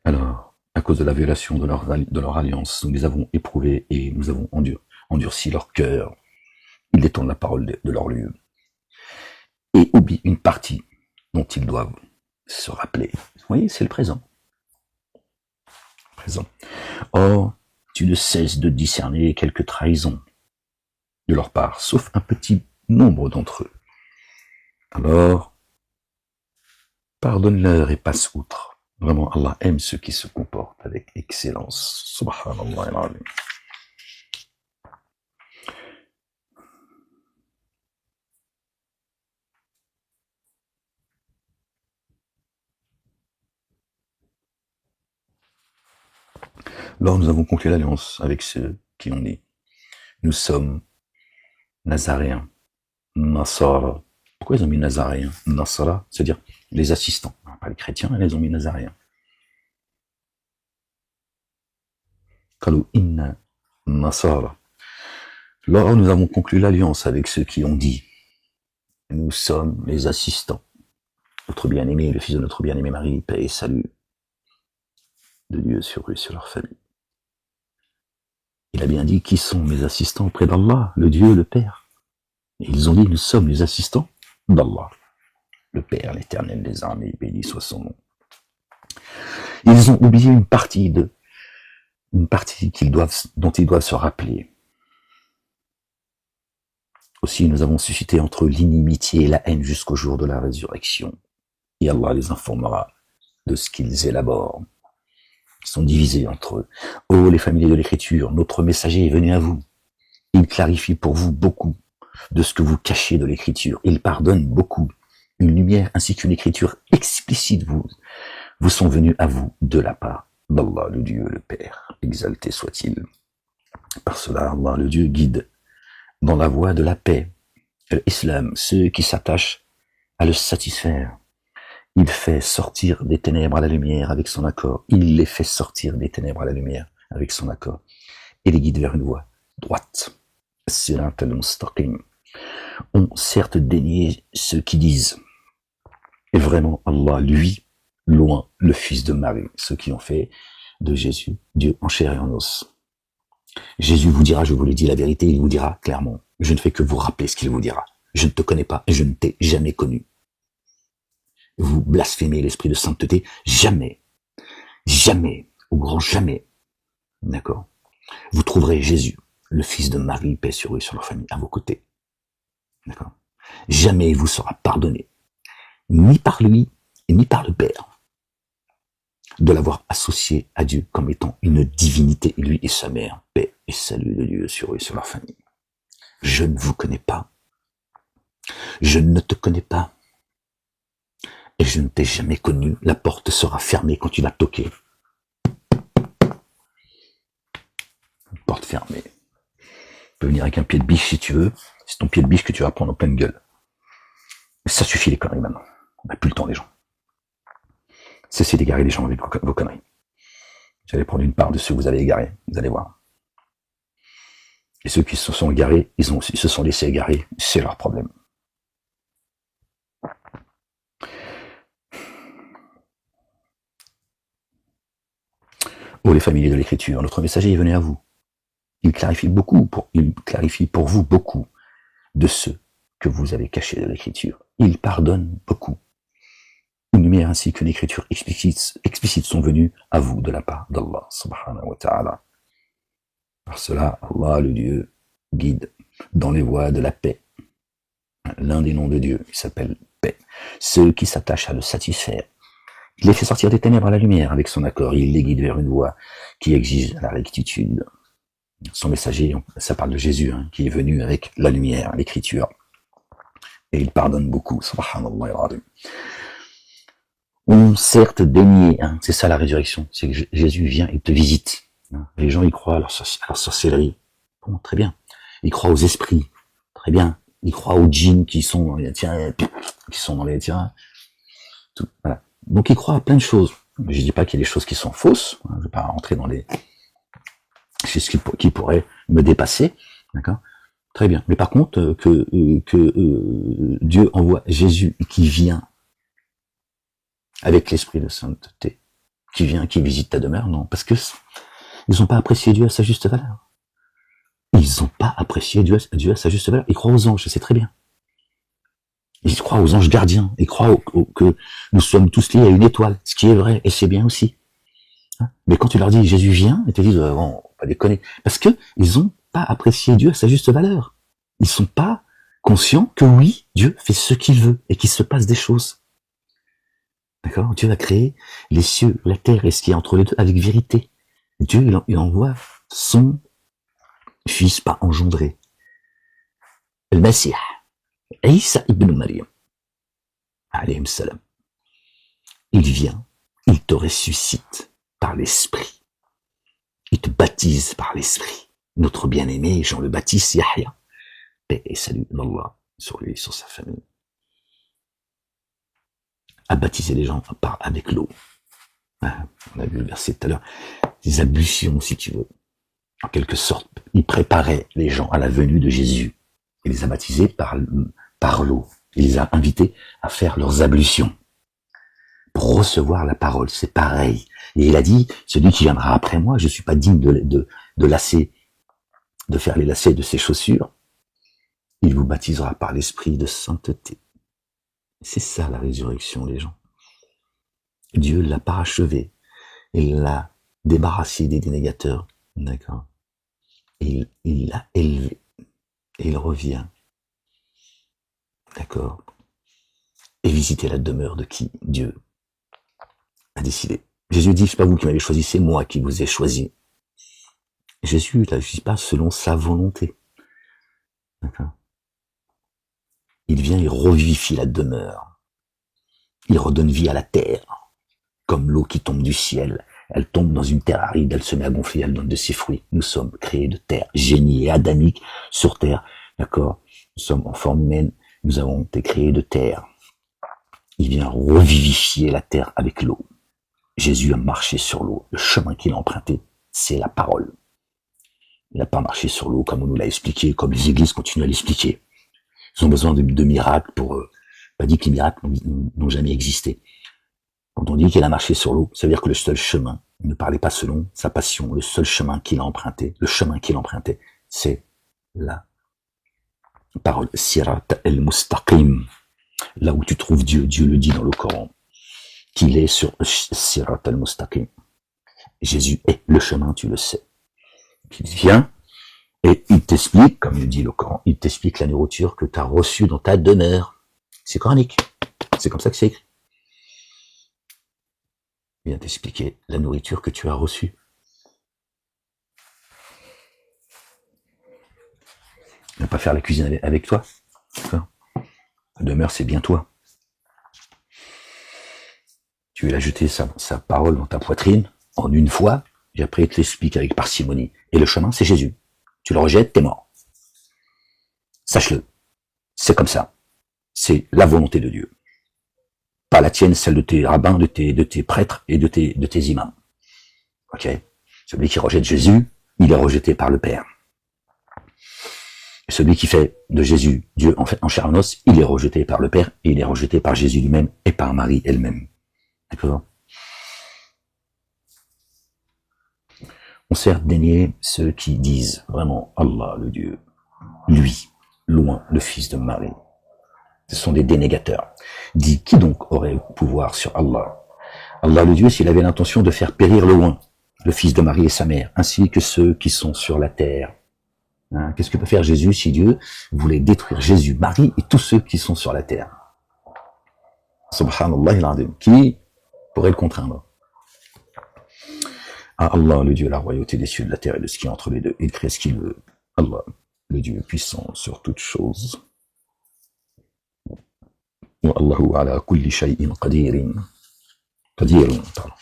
Speaker 1: Alors, à cause de la violation de leur alliance, nous les avons éprouvés et nous avons endurci leur cœur. Ils détournent la parole de leur lieu et oublient une partie dont ils doivent se rappeler. Vous voyez, c'est le présent. Or, tu ne cesses de discerner quelques trahisons de leur part, sauf un petit nombre d'entre eux. Alors, pardonne-leur et passe outre. Vraiment, Allah aime ceux qui se comportent avec excellence. Subhanallah al-azim. Alors nous avons conclu l'alliance avec ceux qui ont dit, nous sommes nazaréens, Nasara. Pourquoi ils ont mis nazaréens? Nasara, c'est-à-dire les assistants, pas les chrétiens, mais ils ont mis nazaréens. Kalou inna Nasara. Alors nous avons conclu l'alliance avec ceux qui ont dit, nous sommes les assistants. Notre bien-aimé, le fils de notre bien-aimé Marie, paix et salut de Dieu sur eux et sur leur famille. Il a bien dit, qui sont mes assistants auprès d'Allah, le Dieu, le Père. Et ils ont dit, nous sommes les assistants d'Allah, le Père, l'Éternel des armées, béni soit son nom. Ils ont oublié une partie dont ils doivent se rappeler. Aussi, nous avons suscité entre eux l'inimitié et la haine jusqu'au jour de la résurrection. Et Allah les informera de ce qu'ils élaborent. Ils sont divisés entre eux. Ô les familiers de l'écriture, notre messager est venu à vous. Il clarifie pour vous beaucoup de ce que vous cachez de l'écriture. Il pardonne beaucoup. Une lumière ainsi qu'une écriture explicite vous sont venus à vous de la part d'Allah, le Dieu, le Père. Exalté soit-il. Par cela, Allah, le Dieu, guide dans la voie de la paix. L'islam, ceux qui s'attachent à le satisfaire. Il fait sortir des ténèbres à la lumière avec son accord. Il les fait sortir des ténèbres à la lumière avec son accord. Et les guide vers une voie droite. Sirat al-mustaqim. Ont certes dénié ceux qui disent. Et vraiment, Allah, lui, loin, le fils de Marie, ceux qui ont fait de Jésus Dieu en chair et en os. Jésus vous dira, je vous l'ai dit la vérité, il vous dira clairement, je ne fais que vous rappeler ce qu'il vous dira. Je ne te connais pas et je ne t'ai jamais connu. Vous blasphémez l'esprit de sainteté, jamais, au grand jamais, d'accord? Vous trouverez Jésus, le fils de Marie, paix sur eux et sur leur famille, à vos côtés, d'accord? Jamais il vous sera pardonné, ni par lui, ni par le Père, de l'avoir associé à Dieu comme étant une divinité, lui et sa mère, paix et salut de Dieu sur eux et sur leur famille. Je ne vous connais pas, je ne te connais pas, et je ne t'ai jamais connu. La porte sera fermée quand tu l'as toquée. Porte fermée. Tu peux venir avec un pied de biche si tu veux, c'est ton pied de biche que tu vas prendre en pleine gueule. Ça suffit les conneries maintenant, on n'a plus le temps les gens. Cessez d'égarer les gens avec vos conneries. Vous allez prendre une part de ceux que vous avez égarés, vous allez voir. Et ceux qui se sont égarés, ils se sont laissés égarer, c'est leur problème. Oh les familiers de l'écriture, notre messager est venu à vous. Il clarifie pour vous beaucoup de ceux que vous avez cachés de l'écriture. Il pardonne beaucoup. Une lumière ainsi qu'une écriture explicite sont venues à vous de la part d'Allah subhanahu wa ta'ala. Par cela, Allah, le Dieu, guide dans les voies de la paix. L'un des noms de Dieu, il s'appelle paix. Ceux qui s'attachent à le satisfaire. Il les fait sortir des ténèbres à la lumière avec son accord. Il les guide vers une voie qui exige la rectitude. Son messager, ça parle de Jésus, qui est venu avec la lumière, l'écriture. Et il pardonne beaucoup, subhanallah al-azim. On certes dénié, c'est ça la résurrection, c'est que Jésus vient et te visite. Les gens y croient à leur sorcellerie, bon, très bien. Ils croient aux esprits, très bien. Ils croient aux djinns qui sont dans les tout, voilà. Donc ils croient à plein de choses. Je dis pas qu'il y a des choses qui sont fausses, je vais pas rentrer dans les choses qui pourraient me dépasser, d'accord. Très bien. Mais par contre, que Dieu envoie Jésus qui vient avec l'esprit de sainteté, qui vient, qui visite ta demeure, non, parce que ils n'ont pas apprécié Dieu à sa juste valeur. Ils n'ont pas apprécié Dieu à sa juste valeur. Ils croient aux anges, c'est très bien. Ils croient aux anges gardiens. Ils croient que nous sommes tous liés à une étoile, ce qui est vrai, et c'est bien aussi. Mais quand tu leur dis Jésus vient, ils te disent bon, pas déconner, parce que ils n'ont pas apprécié Dieu à sa juste valeur. Ils sont pas conscients que oui, Dieu fait ce qu'il veut et qu'il se passe des choses. D'accord? Dieu a créé les cieux, la terre et ce qui est entre les deux avec vérité. Dieu, il envoie son fils pas engendré. Le Messie, Isa ibn Maryam, alayhi salam. Il vient, il te ressuscite par l'esprit. Il te baptise par l'esprit. Notre bien-aimé Jean le Baptiste Yahya. Paix et salut d'Allah sur lui et sur sa famille. A baptisé les gens avec l'eau. On a vu le verset tout à l'heure. Des ablutions, si tu veux. En quelque sorte, il préparait les gens à la venue de Jésus. Il les a baptisés par l'eau. Il les a invités à faire leurs ablutions. Pour recevoir la parole, c'est pareil. Et il a dit, celui qui viendra après moi, je suis pas digne de faire les lacets de ses chaussures. Il vous baptisera par l'esprit de sainteté. C'est ça la résurrection, les gens. Dieu l'a parachevé. Il l'a débarrassé des dénégateurs. D'accord. Il l'a élevé. Et il revient. D'accord. Et visiter la demeure de qui Dieu a décidé. Jésus dit, c'est pas vous qui m'avez choisi, c'est moi qui vous ai choisi. Jésus n'agit pas selon sa volonté. D'accord. Il vient, il revivifie la demeure. Il redonne vie à la terre. Comme l'eau qui tombe du ciel. Elle tombe dans une terre aride, elle se met à gonfler, elle donne de ses fruits. Nous sommes créés de terre, génie et adamique sur terre. D'accord. Nous sommes en forme humaine, nous avons été créés de terre. Il vient revivifier la terre avec l'eau. Jésus a marché sur l'eau. Le chemin qu'il a emprunté, c'est la parole. Il n'a pas marché sur l'eau comme on nous l'a expliqué, comme les églises continuent à l'expliquer. Ils ont besoin de miracles pour... pas dit que les miracles n'ont jamais existé. Quand on dit qu'il a marché sur l'eau, ça veut dire que le seul chemin, il ne parlait pas selon sa passion, le seul chemin qu'il a emprunté, c'est la parole. Sirat al-Mustaqim. Là où tu trouves Dieu, Dieu le dit dans le Coran, qu'il est sur Sirat al-Mustaqim. Jésus est le chemin, tu le sais. Il vient et il t'explique, comme le dit le Coran, il t'explique la nourriture que tu as reçue dans ta demeure. C'est coranique. C'est comme ça que c'est écrit. Il vient t'expliquer la nourriture que tu as reçue. Il ne va pas faire la cuisine avec toi. La demeure, c'est bien toi. Tu lui as jeté sa parole dans ta poitrine en une fois, et après il te l'explique avec parcimonie. Et le chemin, c'est Jésus. Tu le rejettes, t'es mort. Sache-le. C'est comme ça. C'est la volonté de Dieu. Pas la tienne, celle de tes rabbins, de tes prêtres et de tes imams. Ok? Celui qui rejette Jésus, il est rejeté par le Père. Et celui qui fait de Jésus Dieu en chair et en os, il est rejeté par le Père et il est rejeté par Jésus lui-même et par Marie elle-même. D'accord? On sert dénier ceux qui disent vraiment Allah, le Dieu, lui, loin, le fils de Marie. Ce sont des dénégateurs. Dit, qui donc aurait pouvoir sur Allah? Allah, le Dieu, s'il avait l'intention de faire périr le loin, le fils de Marie et sa mère, ainsi que ceux qui sont sur la terre. Hein, qu'est-ce que peut faire Jésus si Dieu voulait détruire Jésus, Marie et tous ceux qui sont sur la terre? Subhanallah al-Azim. Qui pourrait le contraindre? À Allah, le Dieu, la royauté des cieux, de la terre et de ce qui est entre les deux. Il crée ce qu'il veut. Allah, le Dieu puissant sur toutes choses. Wallahu ala kulli shay'in qadirin. Qadirun, pardon.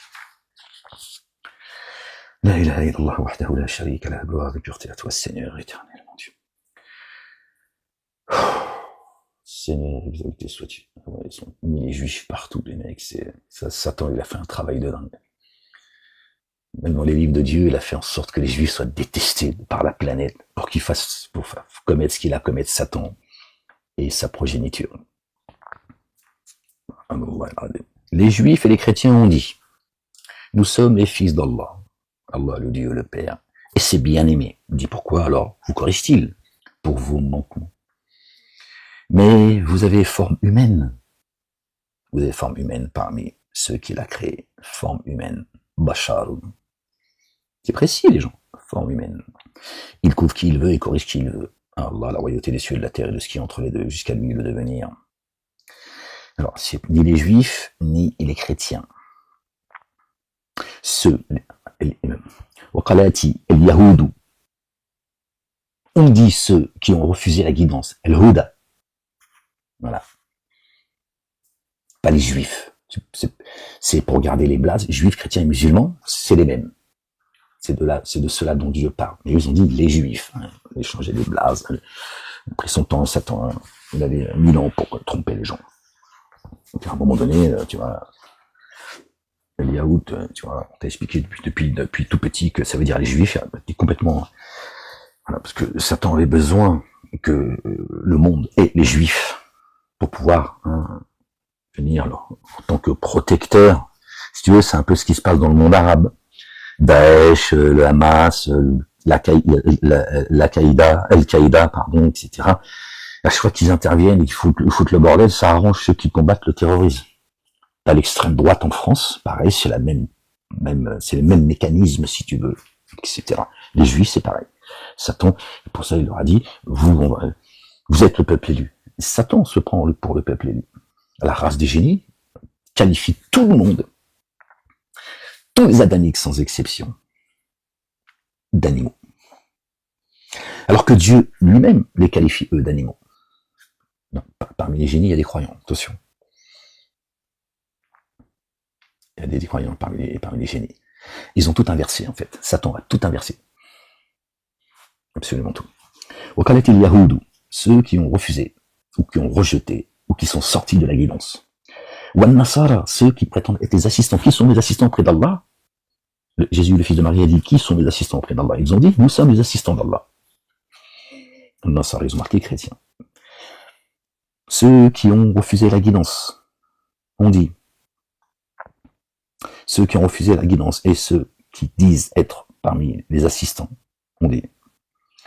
Speaker 1: La ilaha illallah wahdahu la sharika la gloire et pureté à toi, Seigneur éternel, mon Dieu. Seigneur, exalté sois-tu. Ouais, ils sont mis les juifs partout, les mecs. Satan, il a fait un travail de dingue. Même dans les livres de Dieu, il a fait en sorte que les juifs soient détestés par la planète pour commettre ce qu'il a commettre Satan et sa progéniture. Les juifs et les chrétiens ont dit, nous sommes les fils d'Allah. Allah, le Dieu, le Père. Et c'est bien aimé. On dit pourquoi alors vous corrige-t-il? Pour vos manquements. Mais vous avez forme humaine. Vous avez forme humaine parmi ceux qu'il a créés. Forme humaine. Basharun. C'est précis, les gens. Forme humaine. Il couvre qui il veut et corrige qui il veut. Allah, la royauté des cieux et de la terre et de ce qui est entre les deux, jusqu'à lui le devenir. Alors, c'est ni les juifs, ni les chrétiens. On dit ceux qui ont refusé la guidance. El-Huda. Voilà. Pas les juifs. C'est pour garder les blazes. Juifs, chrétiens et musulmans, c'est les mêmes. C'est de cela dont Dieu parle. Mais ils ont dit les juifs. Hein, échanger les blazes. Après son temps, Satan, il avait 1000 ans pour tromper les gens. Donc à un moment donné, tu vois, le Yaout, tu vois, on t'a expliqué depuis tout petit que ça veut dire les juifs, t'es complètement, voilà, parce que Satan avait besoin que le monde ait les juifs pour pouvoir venir en tant que protecteur. Si tu veux, c'est un peu ce qui se passe dans le monde arabe. Daesh, le Hamas, Al-Qaïda, pardon, etc. À chaque fois qu'ils interviennent et qu'ils foutent le bordel, ça arrange ceux qui combattent le terrorisme. À l'extrême droite en France, pareil, c'est c'est le même mécanisme, si tu veux, etc. Les Juifs, c'est pareil. Satan, pour ça, il leur a dit, vous êtes le peuple élu. Satan se prend pour le peuple élu. La race des génies qualifie tout le monde, tous les adamiques sans exception, d'animaux. Alors que Dieu lui-même les qualifie, eux, d'animaux. Non, parmi les génies, il y a des croyants, attention. Il y a des croyants parmi les génies. Ils ont tout inversé, en fait. Satan a tout inversé. Absolument tout. Wakalatil Yahoudou, ceux qui ont refusé, ou qui ont rejeté, ou qui sont sortis de la guidance. Wan Nasara, ceux qui prétendent être les assistants. Qui sont les assistants auprès d'Allah? Jésus, le fils de Marie, a dit, qui sont les assistants auprès d'Allah? Ils ont dit, nous sommes les assistants d'Allah. Nasara, ils ont marqué chrétiens. Ceux qui ont refusé la guidance, on dit, ceux qui ont refusé la guidance et ceux qui disent être parmi les assistants, on dit,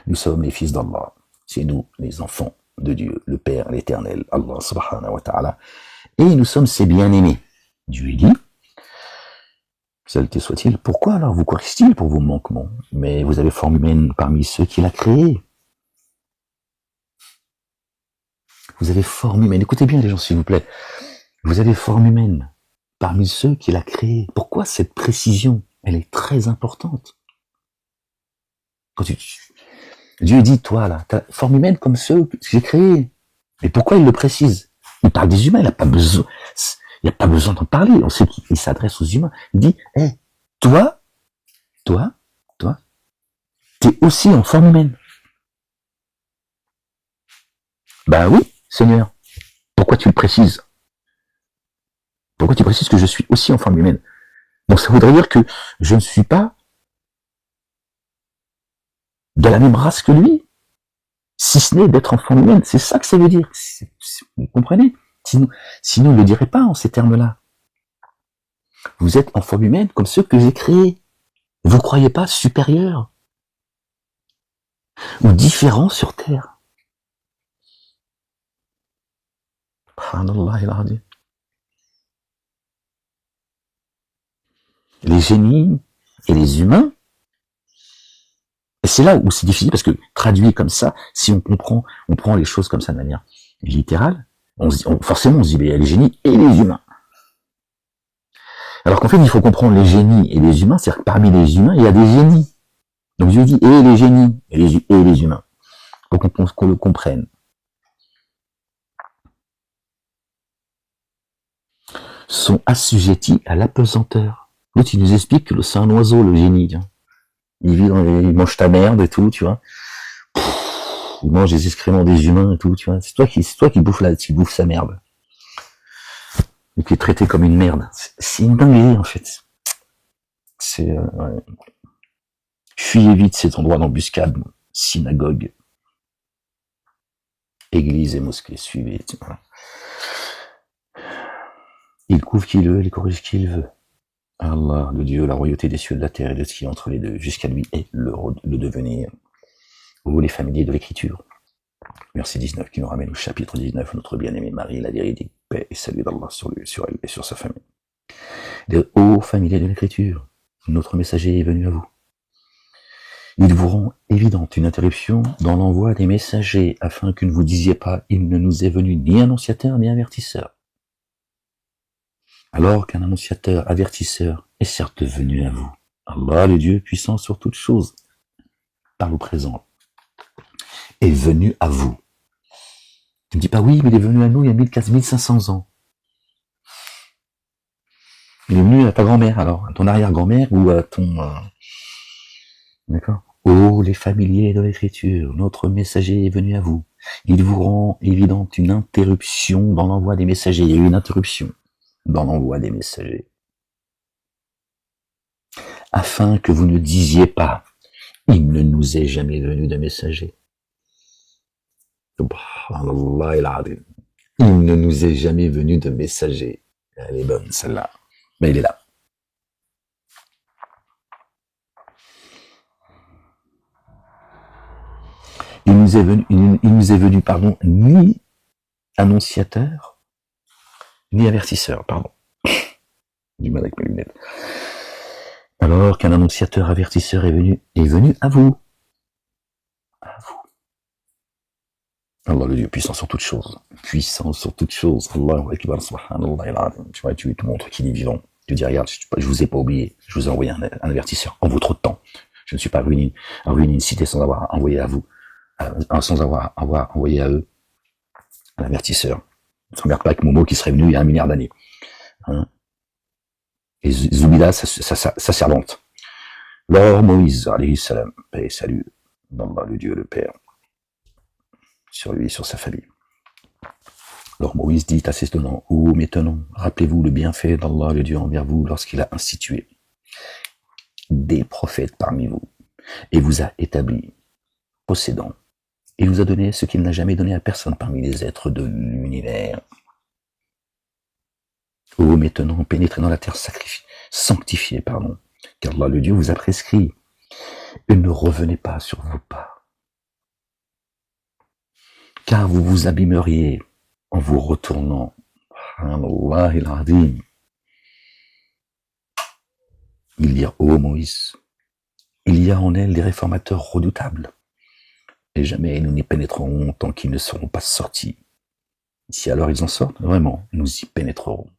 Speaker 1: nous sommes les fils d'Allah, c'est nous les enfants de Dieu, le Père, l'Éternel, Allah subhanahu wa ta'ala, et nous sommes ses bien-aimés. Dieu dit, saluté soit-il, pourquoi alors vous corrige-t-il pour vos manquements? Mais vous avez forme humaine parmi ceux qu'il a créés. Vous avez forme humaine, écoutez bien les gens s'il vous plaît, vous avez forme humaine parmi ceux qu'il a créés. Pourquoi cette précision? Elle est très importante. Quand Dieu dit, toi, là, t'as forme humaine comme ceux que j'ai créés. Mais pourquoi il le précise? Il parle des humains, il n'a pas besoin d'en parler. On sait qu'il s'adresse aux humains. Il dit, toi, toi, t'es aussi en forme humaine. Ben oui, Seigneur. Pourquoi tu le précises? Pourquoi tu précises que je suis aussi en forme humaine? Donc ça voudrait dire que je ne suis pas de la même race que lui, si ce n'est d'être en forme humaine. C'est ça que ça veut dire. Vous comprenez? Sinon, il ne le dirait pas en ces termes-là. Vous êtes en forme humaine comme ceux que j'ai créés. Vous ne croyez pas supérieurs ou différents sur Terre. Les génies et les humains. Et c'est là où c'est difficile parce que traduit comme ça, si on prend les choses comme ça de manière littérale, forcément on se dit mais il y a les génies et les humains. Alors qu'en fait il faut comprendre les génies et les humains, c'est-à-dire que parmi les humains il y a des génies. Donc Dieu dit et les génies et les humains, pour qu'on le comprenne. Sont assujettis à l'apesanteur. L'autre il nous explique que c'est un oiseau le génie. Hein. Il mange ta merde et tout, tu vois. Il mange les excréments des humains et tout, tu vois. C'est toi qui bouffe sa merde. Et qui est traité comme une merde. C'est une dinguerie, en fait. Fuyez vite cet endroit d'embuscade, synagogue, église et mosquée, suivez. Voilà. Il couvre qui il veut, il corrige qui il veut. Allah, le Dieu, la royauté des cieux, de la terre et de ce qui est entre les deux, jusqu'à lui est le devenir. Vous les familiers de l'écriture. Verset 19 qui nous ramène au chapitre 19, notre bien-aimée Marie, la vérité, paix et salut d'Allah sur lui, sur elle et sur sa famille. Les hauts familiers de l'écriture, notre messager est venu à vous. Il vous rend évidente une interruption dans l'envoi des messagers, afin que ne vous disiez pas, il ne nous est venu ni annonciateur ni avertisseur. Alors qu'un annonciateur, avertisseur est certes venu à vous. Allah, le Dieu puissant sur toutes choses, par le présent, est venu à vous. Tu me dis pas oui, mais il est venu à nous il y a 1500 ans. Il est venu à ta grand-mère alors, à ton arrière-grand-mère ou à ton... D'accord. Oh, les familiers de l'écriture, notre messager est venu à vous. Il vous rend évidente une interruption dans l'envoi des messagers. Il y a eu une interruption dans l'envoi des messagers. Afin que vous ne disiez pas, il ne nous est jamais venu de messager. Subhanallah, il ne nous est jamais venu de messager. Elle est bonne celle-là. Mais il est là. Il nous est venu, ni annonciateur, ni avertisseur, pardon. Du mal avec mes lunettes. Alors qu'un annonciateur avertisseur est venu à vous. À vous. Allah le Dieu puissant sur toutes choses. Puissant sur toutes choses. Allahu Akbar, subhanallah. Tu vois, tu te montres qu'il est vivant. Tu dis, regarde, je vous ai pas oublié. Je vous ai envoyé un avertisseur en vaut trop de temps. Je ne suis pas ruiné une cité sans avoir envoyé à vous. Sans avoir envoyé à eux un avertisseur. Ne s'emmerde pas avec Momo qui serait venu il y a 1 milliard d'années. Hein. Et Zoubida, sa servante. Lors Moïse, alayhi salam, paix et salut, d'Allah le Dieu le Père, sur lui et sur sa famille. Lors Moïse dit à ses tenants, ô mes tenants, rappelez-vous le bienfait d'Allah le Dieu envers vous lorsqu'il a institué des prophètes parmi vous, et vous a établi possédant. Il vous a donné ce qu'il n'a jamais donné à personne parmi les êtres de l'univers. Ô maintenant, pénétrez dans la terre sanctifiée, car Allah le Dieu vous a prescrit, et ne revenez pas sur vos pas, car vous vous abîmeriez en vous retournant. Allah il-Azim. Il dit, ô Moïse, il y a en elle des réformateurs redoutables, et jamais nous n'y pénétrerons tant qu'ils ne seront pas sortis. Si alors ils en sortent, vraiment, nous y pénétrerons.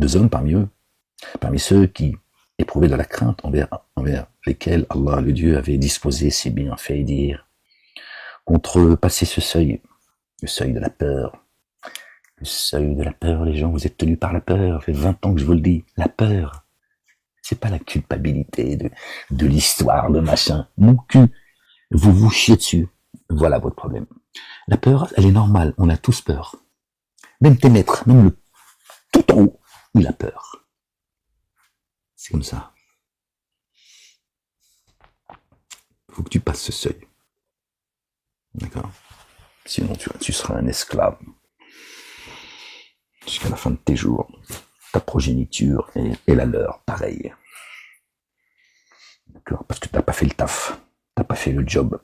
Speaker 1: 2 hommes parmi ceux qui éprouvaient de la crainte envers lesquels Allah, le Dieu, avait disposé ses bienfaits et dire, contre passer ce seuil, le seuil de la peur. Le seuil de la peur, les gens, vous êtes tenus par la peur, ça fait 20 ans que je vous le dis, la peur. C'est pas la culpabilité de l'histoire, de machin. Mon cul, vous vous chiez dessus. Voilà votre problème. La peur, elle est normale, on a tous peur. Même tes maîtres, même le tout en haut, il a peur. C'est comme ça. Faut que tu passes ce seuil. D'accord? Sinon, tu seras un esclave. Jusqu'à la fin de tes jours. Ta progéniture et la leur, pareil. D'accord? Parce que t'as pas fait le taf. T'as pas fait le job.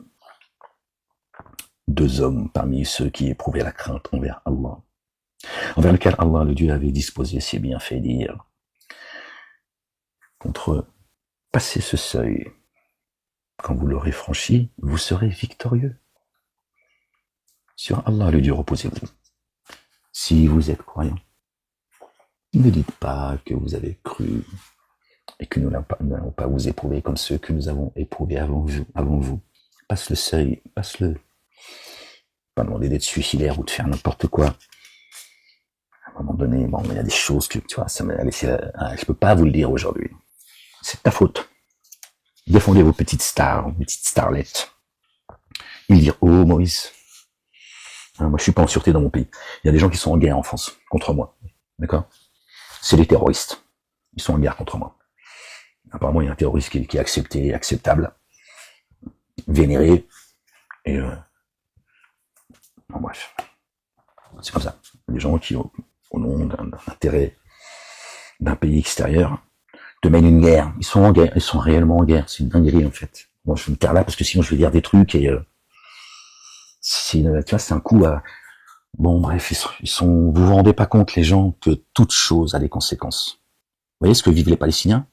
Speaker 1: 2 hommes parmi ceux qui éprouvaient la crainte envers Allah, envers lequel Allah, le Dieu, avait disposé ses bienfaits, dire, contre eux, passez ce seuil. Quand vous l'aurez franchi, vous serez victorieux. Sur Allah, le Dieu, reposez-vous. Si vous êtes croyant, ne dites pas que vous avez cru et que nous n'allons pas vous éprouver comme ceux que nous avons éprouvés avant vous. Passe le seuil, passe-le. Pas demander d'être suicidaire ou de faire n'importe quoi. À un moment donné, bon, il y a des choses que, tu vois, ça m'a laissé, je peux pas vous le dire aujourd'hui. C'est ta faute. Défendez vos petites stars, petites starlettes. Ils dirent, oh Moïse, moi je suis pas en sûreté dans mon pays. Il y a des gens qui sont en guerre en France, contre moi. D'accord? C'est des terroristes. Ils sont en guerre contre moi. Apparemment, il y a un terroriste qui est accepté, acceptable, vénéré, et bon, bref. C'est comme ça. Des gens qui, au nom d'un intérêt d'un pays extérieur, te mènent une guerre. Ils sont en guerre, ils sont réellement en guerre. C'est une dinguerie, en fait. Bon, je vais me taire là, parce que sinon je vais dire des trucs, et tu vois, c'est un coup à... Bon, bref, vous vous rendez pas compte, les gens, que toute chose a des conséquences. Vous voyez ce que vivent les Palestiniens?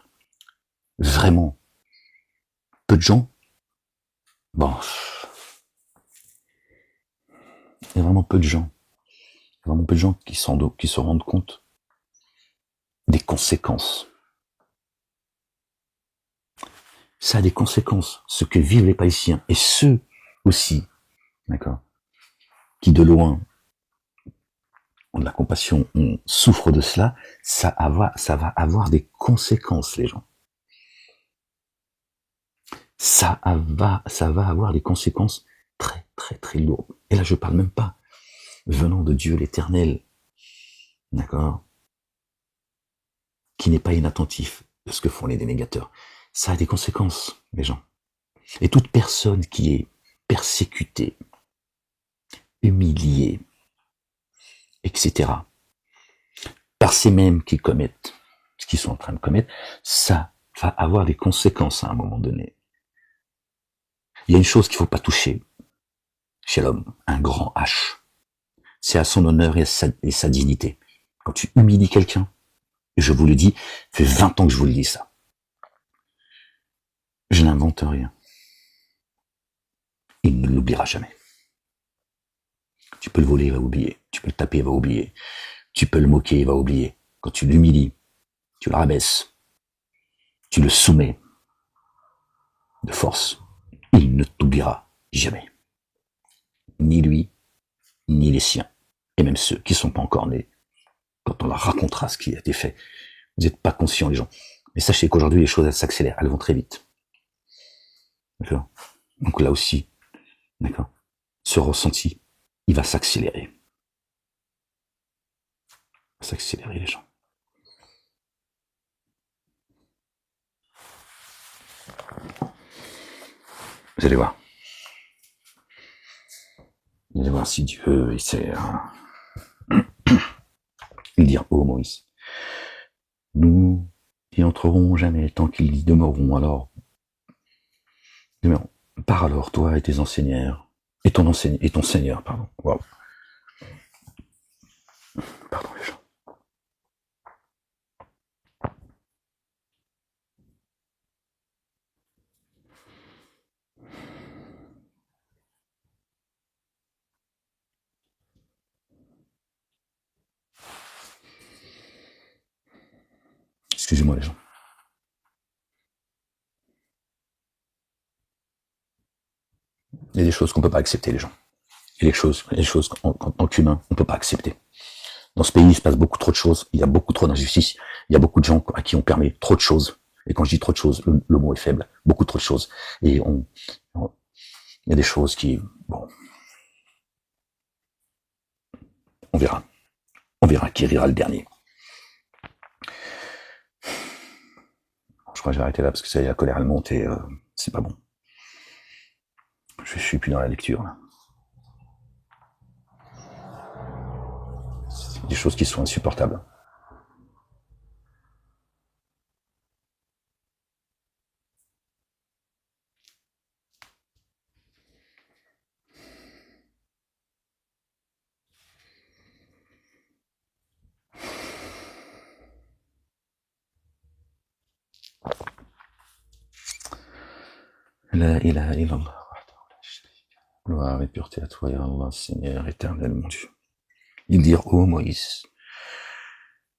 Speaker 1: Vraiment. Peu de gens. Bon. Il y a vraiment peu de gens. Il y a vraiment peu de gens qui se rendent compte des conséquences. Ça a des conséquences. Ce que vivent les Palestiniens. Et ceux aussi, d'accord, qui de loin ont de la compassion, on souffre de cela, ça va avoir des conséquences, les gens. Ça va avoir des conséquences très, très, très lourdes. Et là, je parle même pas venant de Dieu l'Éternel, d'accord, qui n'est pas inattentif de ce que font les dénégateurs. Ça a des conséquences, les gens. Et toute personne qui est persécutée, humiliée, etc., par ces mêmes qui commettent ce qu'ils sont en train de commettre, ça va avoir des conséquences à un moment donné. Il y a une chose qu'il ne faut pas toucher chez l'homme, un grand H. C'est à son honneur et sa dignité. Quand tu humilies quelqu'un, je vous le dis, ça fait 20 ans que je vous le dis ça. Je n'invente rien. Il ne l'oubliera jamais. Tu peux le voler, il va oublier. Tu peux le taper, il va oublier. Tu peux le moquer, il va oublier. Quand tu l'humilies, tu le rabaisses, tu le soumets de force, il ne t'oubliera jamais. Ni lui, ni les siens. Et même ceux qui ne sont pas encore nés. Quand on leur racontera ce qui a été fait, vous n'êtes pas conscients, les gens. Mais sachez qu'aujourd'hui, les choses, elles s'accélèrent. Elles vont très vite. D'accord? Donc là aussi, d'accord, ce ressenti, il va s'accélérer. Il va s'accélérer, les gens. Vous allez voir. Vous allez voir si Dieu essaie de dire, oh Moïse, nous n'y entrerons jamais tant qu'ils y demeureront, alors pars alors, toi et tes enseigneurs, et ton Seigneur, pardon. Wow. Pardon, les gens. Excusez-moi les gens. Il y a des choses qu'on peut pas accepter, les gens. Il y a des choses en tant qu'humain, on peut pas accepter. Dans ce pays, il se passe beaucoup trop de choses. Il y a beaucoup trop d'injustices. Il y a beaucoup de gens à qui on permet trop de choses. Et quand je dis trop de choses, le mot est faible. Beaucoup trop de choses. Et il y a des choses qui, bon, on verra. On verra qui rira le dernier. Je crois que je vais arrêter là parce que ça y est, la colère elle monte et c'est pas bon. Je suis plus dans la lecture là. C'est des choses qui sont insupportables. La ilaha illallah. Gloire et pureté à toi, ya Allah, Seigneur éternel, mon Dieu. Ils dirent, ô Moïse,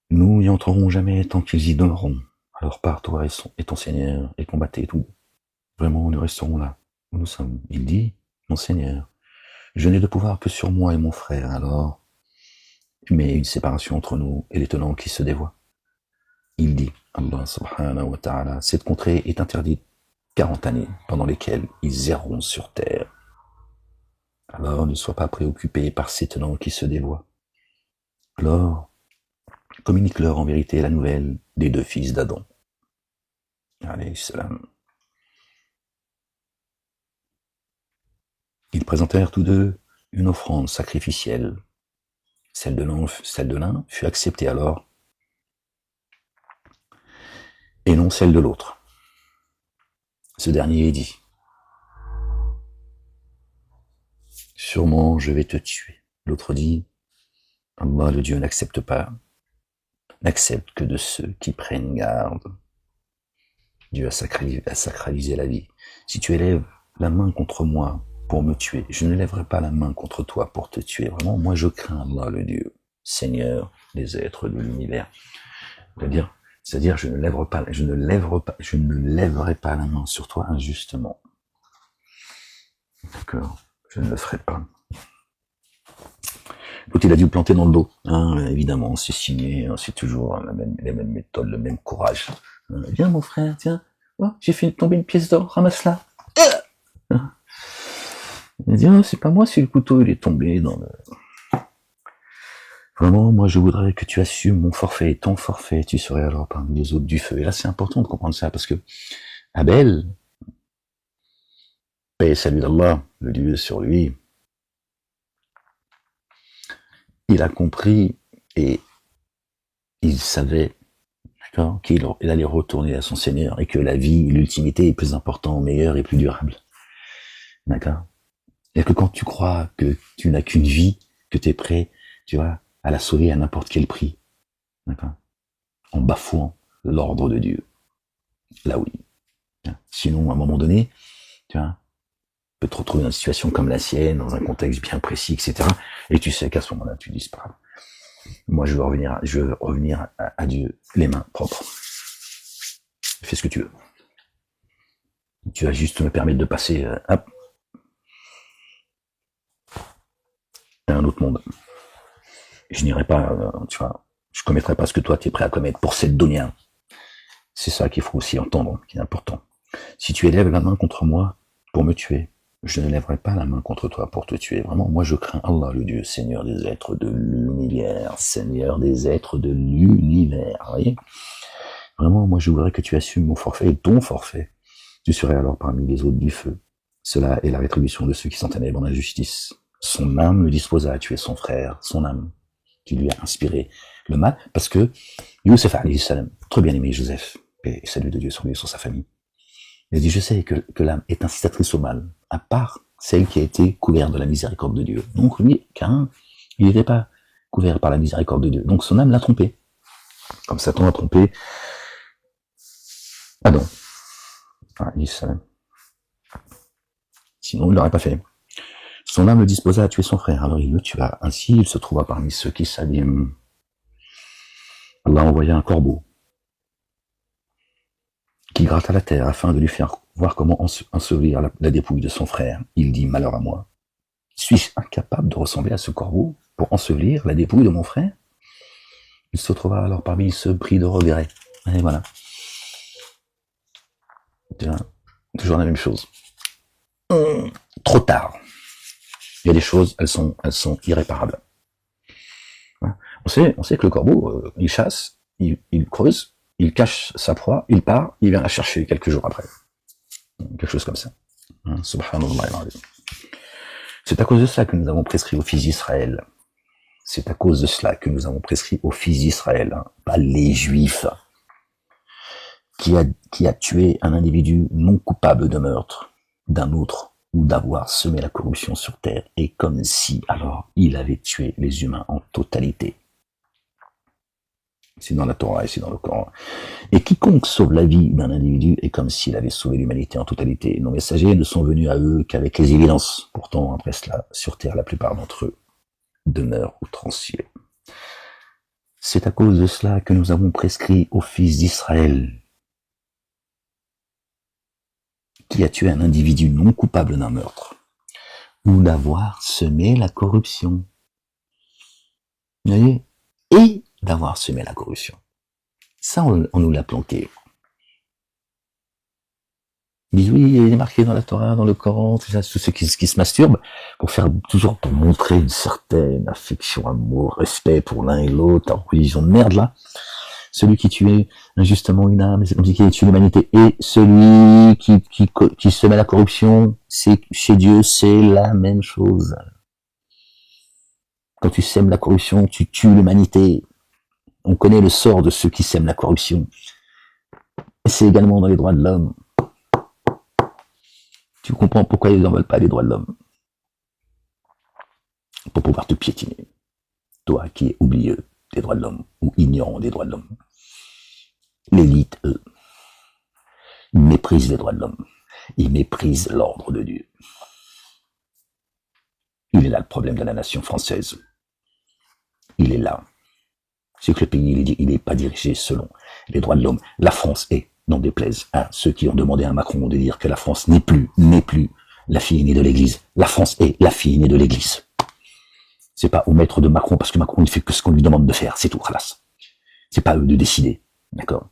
Speaker 1: nous n'y entrerons jamais tant qu'ils y demeureront. Alors pars, toi et ton Seigneur, et combattez tout. Vraiment, nous resterons là où nous sommes. Il dit, mon Seigneur, je n'ai de pouvoir que sur moi et mon frère, alors, mais une séparation entre nous et les tenants qui se dévoient. Il dit, Allah subhanahu wa ta'ala, cette contrée est interdite 40 années, pendant lesquelles ils erreront sur terre. Alors ne sois pas préoccupé par ces tenants qui se dévoient. Alors, communique-leur en vérité la nouvelle des deux fils d'Adam. Alayhi salam. Ils présentèrent tous deux une offrande sacrificielle. Celle de l'un fut acceptée alors, et non celle de l'autre. Ce dernier dit, sûrement je vais te tuer. L'autre dit, Allah le Dieu n'accepte que de ceux qui prennent garde. Dieu a sacralisé la vie. Si tu élèves la main contre moi pour me tuer, je ne lèverai pas la main contre toi pour te tuer. Vraiment, moi je crains Allah le Dieu, Seigneur des êtres de l'univers. C'est-à-dire, je ne lèverai pas la main sur toi injustement. D'accord, je ne le ferai pas. L'autre, il a dû planter dans le dos. Hein, évidemment, c'est signé, hein, c'est toujours les mêmes méthodes, le même courage. Viens, mon frère, tiens. Oh, j'ai fait tomber une pièce d'or, ramasse-la. Il dit, oh, c'est pas moi si le couteau il est tombé dans le... Vraiment, moi je voudrais que tu assumes mon forfait et ton forfait, tu serais alors parmi les autres du feu. Et là c'est important de comprendre ça, parce que Abel, paix et salut d'Allah, le Dieu sur lui, il a compris et il savait, d'accord, qu'il allait retourner à son Seigneur et que la vie, l'ultimité est plus importante, meilleure et plus durable. D'accord? Et que quand tu crois que tu n'as qu'une vie, que tu es prêt, tu vois, à la sauver à n'importe quel prix, d'accord, en bafouant l'ordre de Dieu. Là oui. Sinon, à un moment donné, tu vois, tu peux te retrouver dans une situation comme la sienne, dans un contexte bien précis, etc. Et tu sais qu'à ce moment-là, tu dis, c'est pas grave. Moi, je veux revenir à Dieu les mains propres. Fais ce que tu veux. Tu vas juste me permettre de passer à un autre monde. Je n'irai pas, tu vois, je commettrai pas ce que toi, tu es prêt à commettre pour cette dunya. C'est ça qu'il faut aussi entendre, qui est important. Si tu élèves la main contre moi pour me tuer, je ne lèverai pas la main contre toi pour te tuer. Vraiment, moi je crains Allah, le Dieu, Seigneur des êtres de l'univers, Seigneur des êtres de l'univers. Vous voyez ? Vraiment, moi je voudrais que tu assumes mon forfait et ton forfait. Tu serais alors parmi les autres du feu. Cela est la rétribution de ceux qui sont ténèbres dans la justice. Son âme le disposa à tuer son frère, son âme, qui lui a inspiré le mal, parce que Youssef alayhi salam, très bien aimé Joseph, et salut de Dieu sur lui et sur sa famille, il a dit, je sais que l'âme est incitatrice au mal, à part celle qui a été couverte de la miséricorde de Dieu. Donc lui, Caïn, il n'était pas couvert par la miséricorde de Dieu. Donc son âme l'a trompé. Comme Satan a trompé Adam. Alayhi salam. Sinon, il ne l'aurait pas fait. Son âme le disposa à tuer son frère, alors il le tua. Ainsi, il se trouva parmi ceux qui s'abîment. Allah envoya un corbeau qui gratta la terre afin de lui faire voir comment ensevelir la dépouille de son frère. Il dit, malheur à moi. Suis-je incapable de ressembler à ce corbeau pour ensevelir la dépouille de mon frère? Il se trouva alors parmi ceux pris de regret. Et voilà. Toujours la même chose. Trop tard. Il y a des choses, elles sont irréparables. On sait que le corbeau, il chasse, il creuse, il cache sa proie, il part, il vient la chercher quelques jours après. Quelque chose comme ça. Subhanallah. C'est à cause de ça que nous avons prescrit aux fils d'Israël. C'est à cause de cela que nous avons prescrit aux fils d'Israël, pas les Juifs, qui a tué un individu non coupable de meurtre d'un autre ou d'avoir semé la corruption sur terre, et comme si alors il avait tué les humains en totalité. C'est dans la Torah et c'est dans le Coran. Et quiconque sauve la vie d'un individu est comme s'il avait sauvé l'humanité en totalité. Nos messagers ne sont venus à eux qu'avec les évidences. Pourtant, après cela, sur terre, la plupart d'entre eux demeurent outranciers. C'est à cause de cela que nous avons prescrit aux fils d'Israël, qui a tué un individu non coupable d'un meurtre, ou d'avoir semé la corruption. Vous voyez? Et d'avoir semé la corruption. Ça, on nous l'a planqué. Ils disent, oui, il est marqué dans la Torah, dans le Coran, tout ça, tous ceux qui se masturbent, toujours pour montrer une certaine affection, amour, respect pour l'un et l'autre, en religion de merde, là. Celui qui tue injustement une âme, c'est comme si il tue l'humanité, et celui qui se met la corruption, c'est, chez Dieu, c'est la même chose. Quand tu sèmes la corruption, tu tues l'humanité. On connaît le sort de ceux qui sèment la corruption. Et c'est également dans les droits de l'homme. Tu comprends pourquoi ils n'en veulent pas les droits de l'homme. Pour pouvoir te piétiner. Toi qui es oublieux des droits de l'homme, ou ignorant des droits de l'homme. L'élite, eux, ils méprisent les droits de l'homme. Ils méprisent l'ordre de Dieu. Il est là le problème de la nation française. Il est là. C'est que le pays, il n'est pas dirigé selon les droits de l'homme. La France est, n'en déplaise à ceux qui ont demandé à Macron de dire que la France n'est plus la fille aînée de l'Église. La France est la fille aînée de l'Église. C'est pas au maître de Macron, parce que Macron, il fait que ce qu'on lui demande de faire, c'est tout, khalas. C'est pas à eux de décider, d'accord,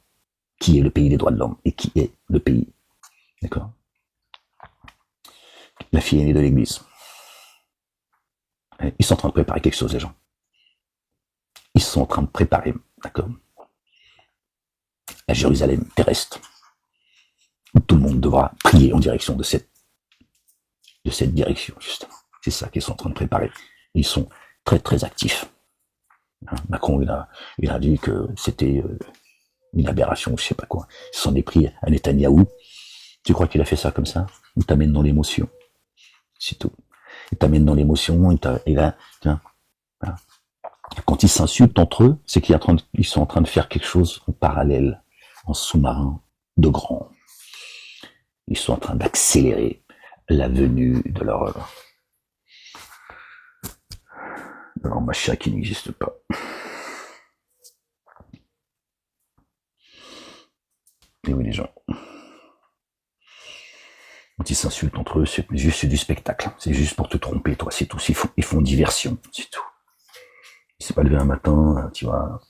Speaker 1: qui est le pays des droits de l'homme et qui est le pays, d'accord, la fille aînée de l'Église. Ils sont en train de préparer quelque chose, les gens. Ils sont en train de préparer, d'accord, la Jérusalem terrestre, où tout le monde devra prier en direction de cette direction, justement. C'est ça qu'ils sont en train de préparer. Ils sont très, très actifs. Macron, il a dit que c'était une aberration, je sais pas quoi. Ils s'en est pris à Netanyahou. Tu crois qu'il a fait ça comme ça? Il t'amène dans l'émotion. C'est tout. Il t'amène dans l'émotion, quand ils s'insultent entre eux, c'est qu'ils sont en train de faire quelque chose en parallèle, en sous-marin, de grand. Ils sont en train d'accélérer la venue de leur machin qui n'existe pas. Et oui, les gens. Quand ils s'insultent entre eux, c'est juste du spectacle. C'est juste pour te tromper, toi, c'est tout. Ils font diversion, c'est tout. Il s'est pas levé un matin, tu vois.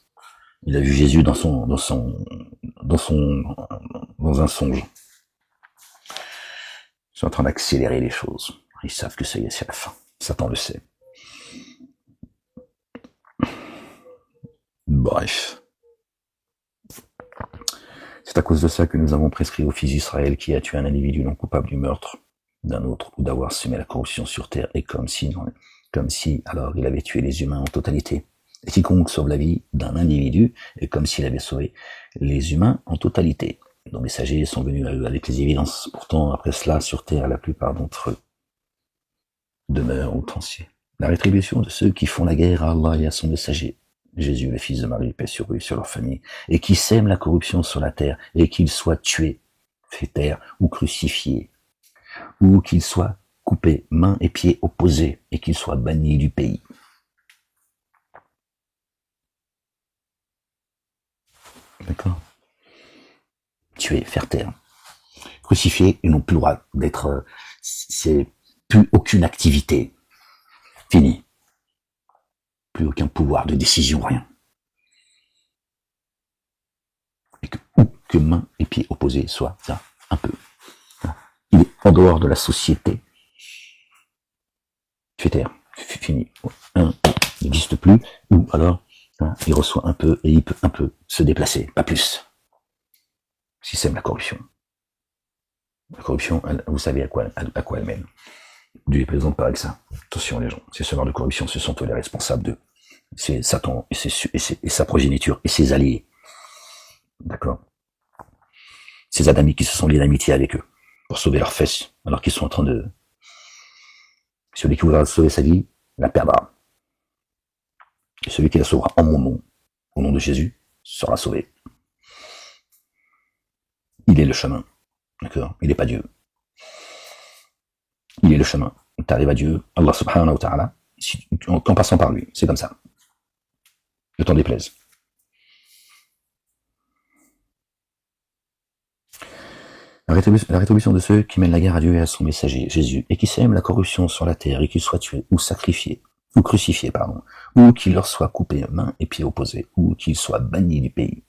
Speaker 1: Il a vu Jésus dans un songe. Ils sont en train d'accélérer les choses. Ils savent que ça y est, c'est la fin. Satan le sait. Bref. C'est à cause de ça que nous avons prescrit aux fils d'Israël qui a tué un individu non coupable du meurtre d'un autre ou d'avoir semé la corruption sur terre, et comme si alors il avait tué les humains en totalité. Et quiconque sauve la vie d'un individu est comme s'il avait sauvé les humains en totalité. Nos messagers sont venus à eux avec les évidences. Pourtant, après cela, sur terre, la plupart d'entre eux demeurent outranciers. La rétribution de ceux qui font la guerre à Allah et à son messager, Jésus, le fils de Marie, paix sur eux, sur leur famille, et qui sème la corruption sur la terre, et qu'ils soient tués, faits taire, ou crucifiés, ou qu'ils soient coupés, mains et pieds opposés, et qu'ils soient bannis du pays. D'accord?
Speaker 2: tuer, faire taire. Crucifiés, ils n'ont plus le droit d'être, c'est plus aucune activité. Fini. Plus aucun pouvoir de décision, rien. Et que main et pied opposés soient, ça, un peu. Il est en dehors de la société. Fais taire. Fini. Il n'existe plus. Ou alors, il reçoit un peu et il peut un peu se déplacer, pas plus. Si c'est la corruption. La corruption, vous savez à quoi elle mène. Dieu est présent pas avec ça. Attention les gens, ces seigneurs de corruption, ce sont eux les responsables de. C'est Satan et sa progéniture et ses alliés. D'accord. Ces adamites qui se sont liés d'amitié avec eux pour sauver leurs fesses, alors qu'ils sont en train de. Celui qui voudra sauver sa vie, la perdra. Et celui qui la sauvera en mon nom, au nom de Jésus, sera sauvé. Il est le chemin. D'accord. Il n'est pas Dieu. Il est le chemin. Tu arrives à Dieu, Allah subhanahu wa ta'ala, en passant par lui. C'est comme ça. Le temps déplaise. La rétribution de ceux qui mènent la guerre à Dieu et à son messager, Jésus, et qui sèment la corruption sur la terre, et qu'ils soient tués, ou sacrifiés, ou crucifiés, ou qu'il leur soit coupé main et pieds opposés, ou qu'ils soient bannis du pays.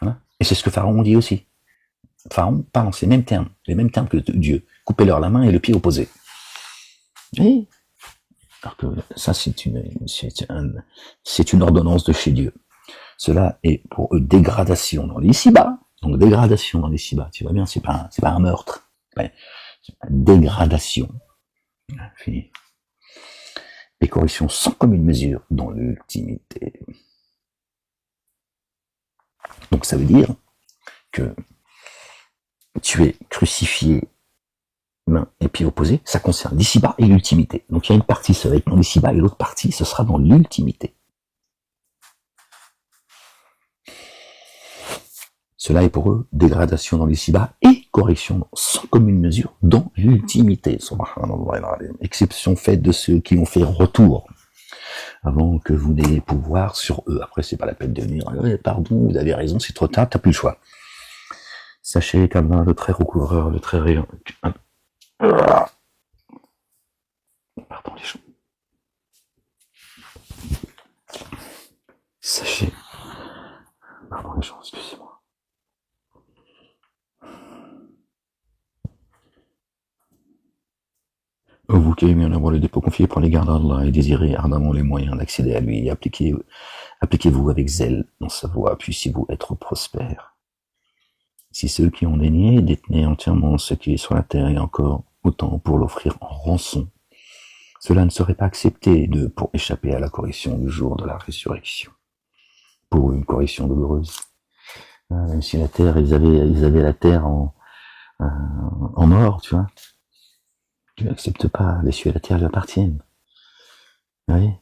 Speaker 2: Hein? Et c'est ce que Pharaon dit aussi. Pharaon parle en ces mêmes termes, les mêmes termes que Dieu. Coupez-leur la main et le pied opposé. Et alors que ça, c'est une ordonnance de chez Dieu. Cela est pour eux dégradation dans les ici-bas. Donc dégradation dans les ici-bas. Tu vois bien, c'est pas un meurtre. Ouais, c'est pas une dégradation. Fini. Et correction sans commune mesure dans l'ultimité. Donc ça veut dire que tu es crucifié, main et pied opposés, ça concerne l'ici-bas et l'ultimité. Donc il y a une partie, ça va être dans l'ici-bas, et l'autre partie, ce sera dans l'ultimité. Cela est pour eux dégradation dans l'ici-bas et correction sans commune mesure dans l'ultimité. Exception faite de ceux qui ont fait retour avant que vous n'ayez pouvoir sur eux. Après, c'est pas la peine de venir. Pardon, vous avez raison, c'est trop tard, t'as plus le choix. Sachez qu'Allah, le très recouvreur, le très rayon. Pardon, les gens. Sachez. Pardon, les gens, excusez-moi. Vous qui aimez en avoir le dépôt confié pour les gardes d'Allah et désirez ardemment les moyens d'accéder à lui, appliquez-vous avec zèle dans sa voie, puissiez-vous être prospères. Si ceux qui ont dénié détenaient entièrement ce qui est sur la terre et encore autant pour l'offrir en rançon, cela ne serait pas accepté pour échapper à la correction du jour de la résurrection. Pour une correction douloureuse. Même si la terre, ils avaient la terre en mort, tu vois. Tu n'acceptes pas, les cieux et la terre lui appartiennent. Vous voyez?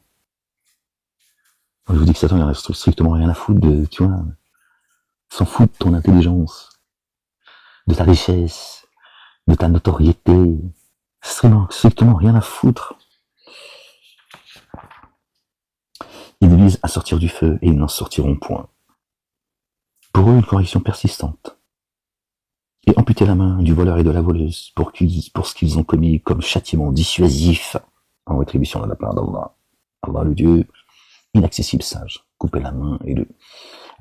Speaker 2: Je vous dis que Satan, il reste strictement rien à foutre de, tu vois, s'en fout de ton intelligence, de ta richesse, de ta notoriété. Strictement rien à foutre. Ils nous disent à sortir du feu et ils n'en sortiront point. Pour eux, une correction persistante. Et amputer la main du voleur et de la voleuse pour ce qu'ils ont commis comme châtiment dissuasif en rétribution de la part d'Allah. Allah, le Dieu inaccessible, sage. Couper la main et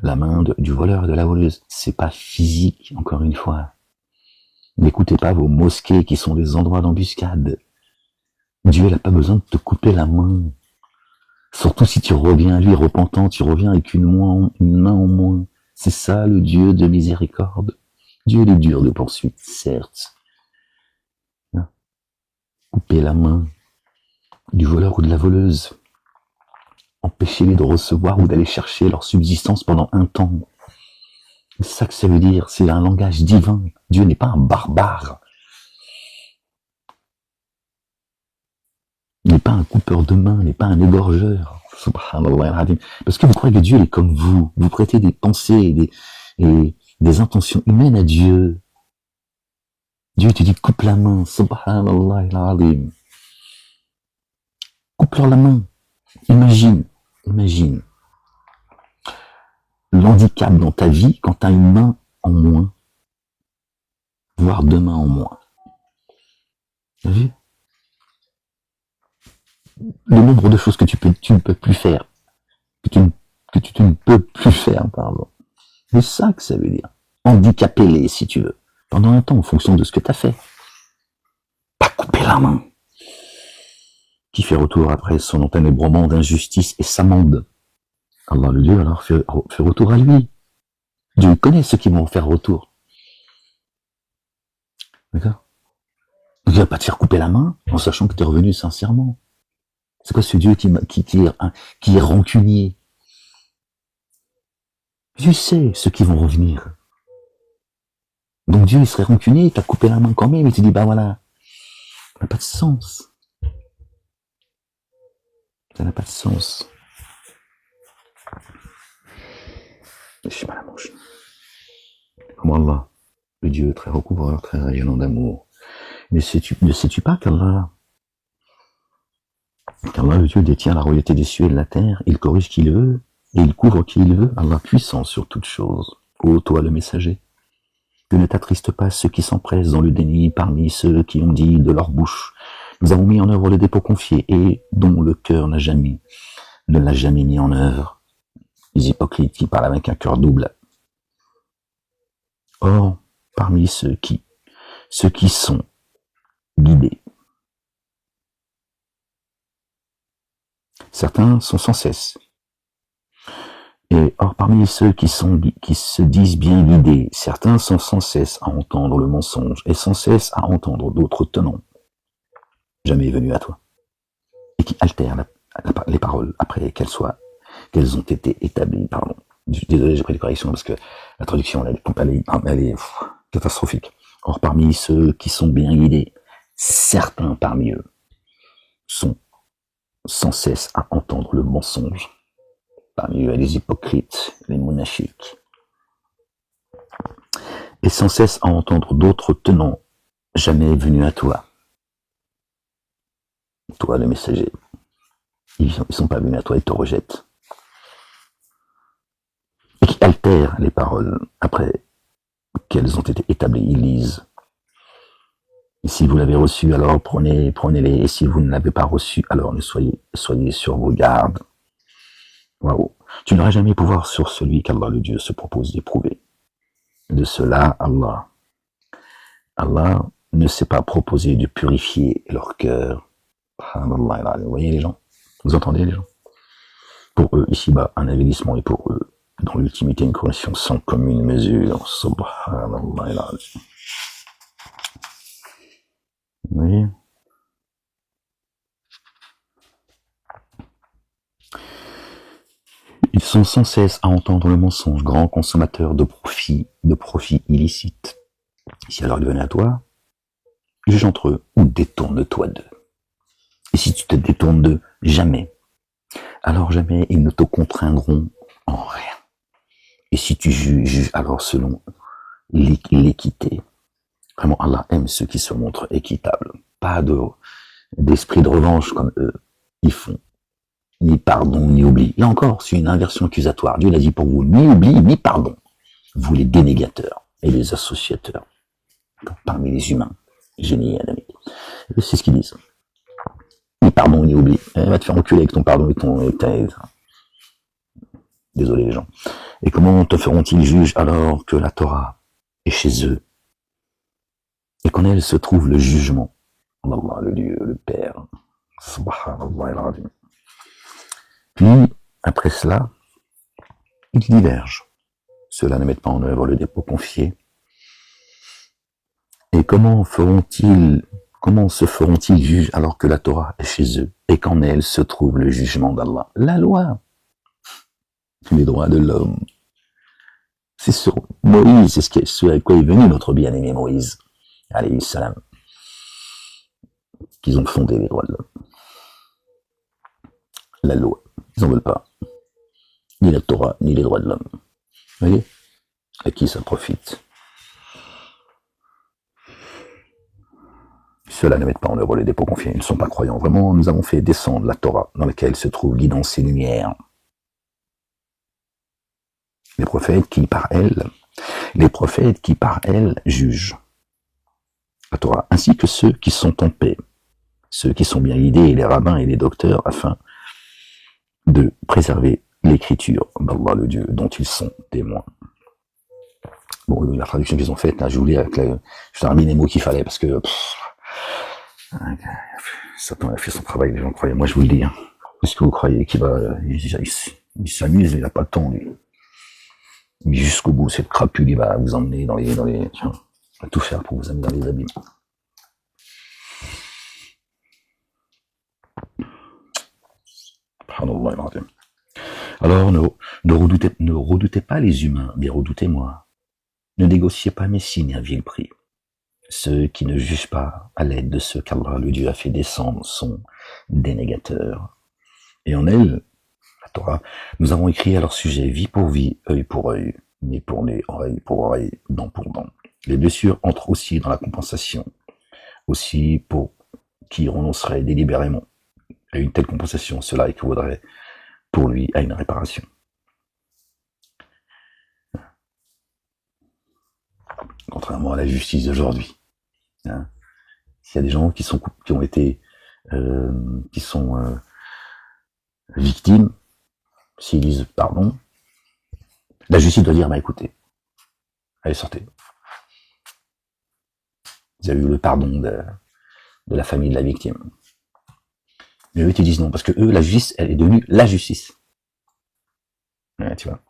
Speaker 2: la main du voleur et de la voleuse. C'est pas physique, encore une fois. N'écoutez pas vos mosquées qui sont des endroits d'embuscade. Dieu n'a pas besoin de te couper la main. Surtout si tu reviens à lui repentant, tu reviens avec une main en moins. C'est ça le Dieu de miséricorde. Dieu est dur de poursuite, certes. Couper la main du voleur ou de la voleuse. Empêchez-les de recevoir ou d'aller chercher leur subsistance pendant un temps. C'est ça que ça veut dire, c'est un langage divin. Dieu n'est pas un barbare. Il n'est pas un coupeur de main, il n'est pas un égorgeur. Subhanallah. Parce que vous croyez que Dieu est comme vous. Vous prêtez des pensées et des intentions humaines à Dieu. Dieu te dit coupe la main. Subhanallah. Coupe-leur la main. Imagine l'handicap dans ta vie quand tu as une main en moins, voire demain en moins. Vous avez vu? Le nombre de choses que tu ne peux plus faire, que tu ne peux plus faire, pardon. C'est ça que ça veut dire. Handicapé-les, si tu veux. Pendant un temps, en fonction de ce que tu as fait. Pas couper la main. Qui fait retour après son enténébrement d'injustice et s'amende. Allah le Dieu alors fait retour à lui. Dieu connaît ceux qui vont faire retour. D'accord? Il va pas te faire couper la main en sachant que tu es revenu sincèrement. C'est quoi ce Dieu qui est rancunier? Dieu sait ceux qui vont revenir. Donc Dieu, il serait rancunier, il t'a coupé la main quand même, et tu dis, bah voilà. Ça n'a pas de sens. Ça n'a pas de sens. Je suis mal à manche. Comment Allah, le Dieu très recouvreur, très rayonnant d'amour, ne sais-tu pas qu'Allah, le Dieu détient la royauté des cieux et de la terre, il corrige qui il veut, et il couvre qui il veut, Allah puissant sur toutes choses. Ô toi le messager, que ne t'attriste pas ceux qui s'empressent dans le déni parmi ceux qui ont dit de leur bouche, nous avons mis en œuvre le dépôt confié et dont le cœur ne l'a jamais mis en œuvre. Les hypocrites qui parlent avec un cœur double. Or, parmi ceux qui sont guidés, certains sont sans cesse. Et or, parmi ceux qui se disent bien guidés, certains sont sans cesse à entendre le mensonge et sans cesse à entendre d'autres tenants, jamais venus à toi, et qui altèrent les paroles après qu'elles ont été établies. Pardon. Désolé, j'ai pris des corrections parce que la traduction, elle est catastrophique. Or, parmi ceux qui sont bien guidés, certains parmi eux sont sans cesse à entendre le mensonge. Parmi eux, les hypocrites, les monachiques. Et sans cesse à entendre d'autres tenants, jamais venus à toi. Toi, le messager. Ils sont pas venus à toi, ils te rejettent. Et qui altèrent les paroles après qu'elles ont été établies. Ils lisent. Et si vous l'avez reçu, alors prenez-les. Et si vous ne l'avez pas reçu, alors soyez sur vos gardes. Waouh. Tu n'auras jamais pouvoir sur celui qu'Allah le Dieu se propose d'éprouver. De cela, Allah ne s'est pas proposé de purifier leur cœur. Vous voyez les gens? Vous entendez les gens? Pour eux, ici-bas, un avilissement est pour eux. Dans l'ultimité, une correction sans commune mesure. Subhanallah. Vous voyez? Ils sont sans cesse à entendre le mensonge, grands consommateurs de profits illicites. Si alors ils venaient à toi, juge entre eux ou détourne-toi d'eux. Et si tu te détournes d'eux, jamais. Alors jamais ils ne te contraindront en rien. Et si tu juges alors selon l'équité. Vraiment, Allah aime ceux qui se montrent équitables. Pas d'esprit de revanche comme eux. Ils font ni pardon, ni oubli. Là encore, c'est une inversion accusatoire. Dieu l'a dit pour vous, ni oubli, ni pardon. Vous les dénégateurs et les associateurs. Parmi les humains, génie et adamiques. C'est ce qu'ils disent. Ni pardon, ni oubli. Va te faire enculer avec ton pardon et Désolé les gens. Et comment te feront-ils juge alors que la Torah est chez eux et qu'en elle se trouve le jugement? Allah, le Dieu, le Père. Subhanallah al-Azim. Puis, après cela, ils divergent. Ceux-là ne mettent pas en œuvre le dépôt confié. Et comment se feront-ils juges alors que la Torah est chez eux et qu'en elle se trouve le jugement d'Allah? La loi. Les droits de l'homme. C'est sur Moïse, c'est ce avec quoi est venu notre bien-aimé Moïse, alayhi salam, qu'ils ont fondé les droits de l'homme. La loi. Ils n'en veulent pas. Ni la Torah, ni les droits de l'homme. Vous voyez? À qui ça profite? Ceux-là ne mettent pas en œuvre les dépôts confiés. Ils ne sont pas croyants. Vraiment, nous avons fait descendre la Torah, dans laquelle se trouve guidance et lumière. Les prophètes qui, par elle, les prophètes qui par elles jugent la Torah, ainsi que ceux qui sont en paix, ceux qui sont bien guidés, les rabbins et les docteurs, afin de préserver l'écriture d'Allah le Dieu dont ils sont témoins. Bon, la traduction qu'ils ont faite, là, je voulais je termine les mots qu'il fallait parce que Satan a fait son travail, les gens croyaient, moi je vous le dis. Hein. Est-ce que vous croyez qu'il va, il s'amuse, il n'a pas le temps, lui. Mais jusqu'au bout, cette crapule, il va vous emmener tiens, il va tout faire pour vous amener dans les abîmes. Alors, ne redoutez pas les humains, mais redoutez-moi. Ne négociez pas mes signes à vil prix. Ceux qui ne jugent pas à l'aide de ce qu'Allah le Dieu a fait descendre sont des négateurs. Et en elle, la Torah, nous avons écrit à leur sujet vie pour vie, œil pour œil, nez pour nez, oreille pour oreille, dent pour dent. Les blessures entrent aussi dans la compensation, aussi pour qui renoncerait délibérément à une telle compensation, cela équivaudrait pour lui à une réparation. Contrairement à la justice d'aujourd'hui. Hein. S'il y a des gens qui ont été victimes, s'ils disent pardon, la justice doit dire, bah écoutez, allez sortez. Vous avez eu le pardon de la famille de la victime. Mais eux, ils disent non, parce que eux, la justice, elle est devenue la justice. Ouais, tu vois.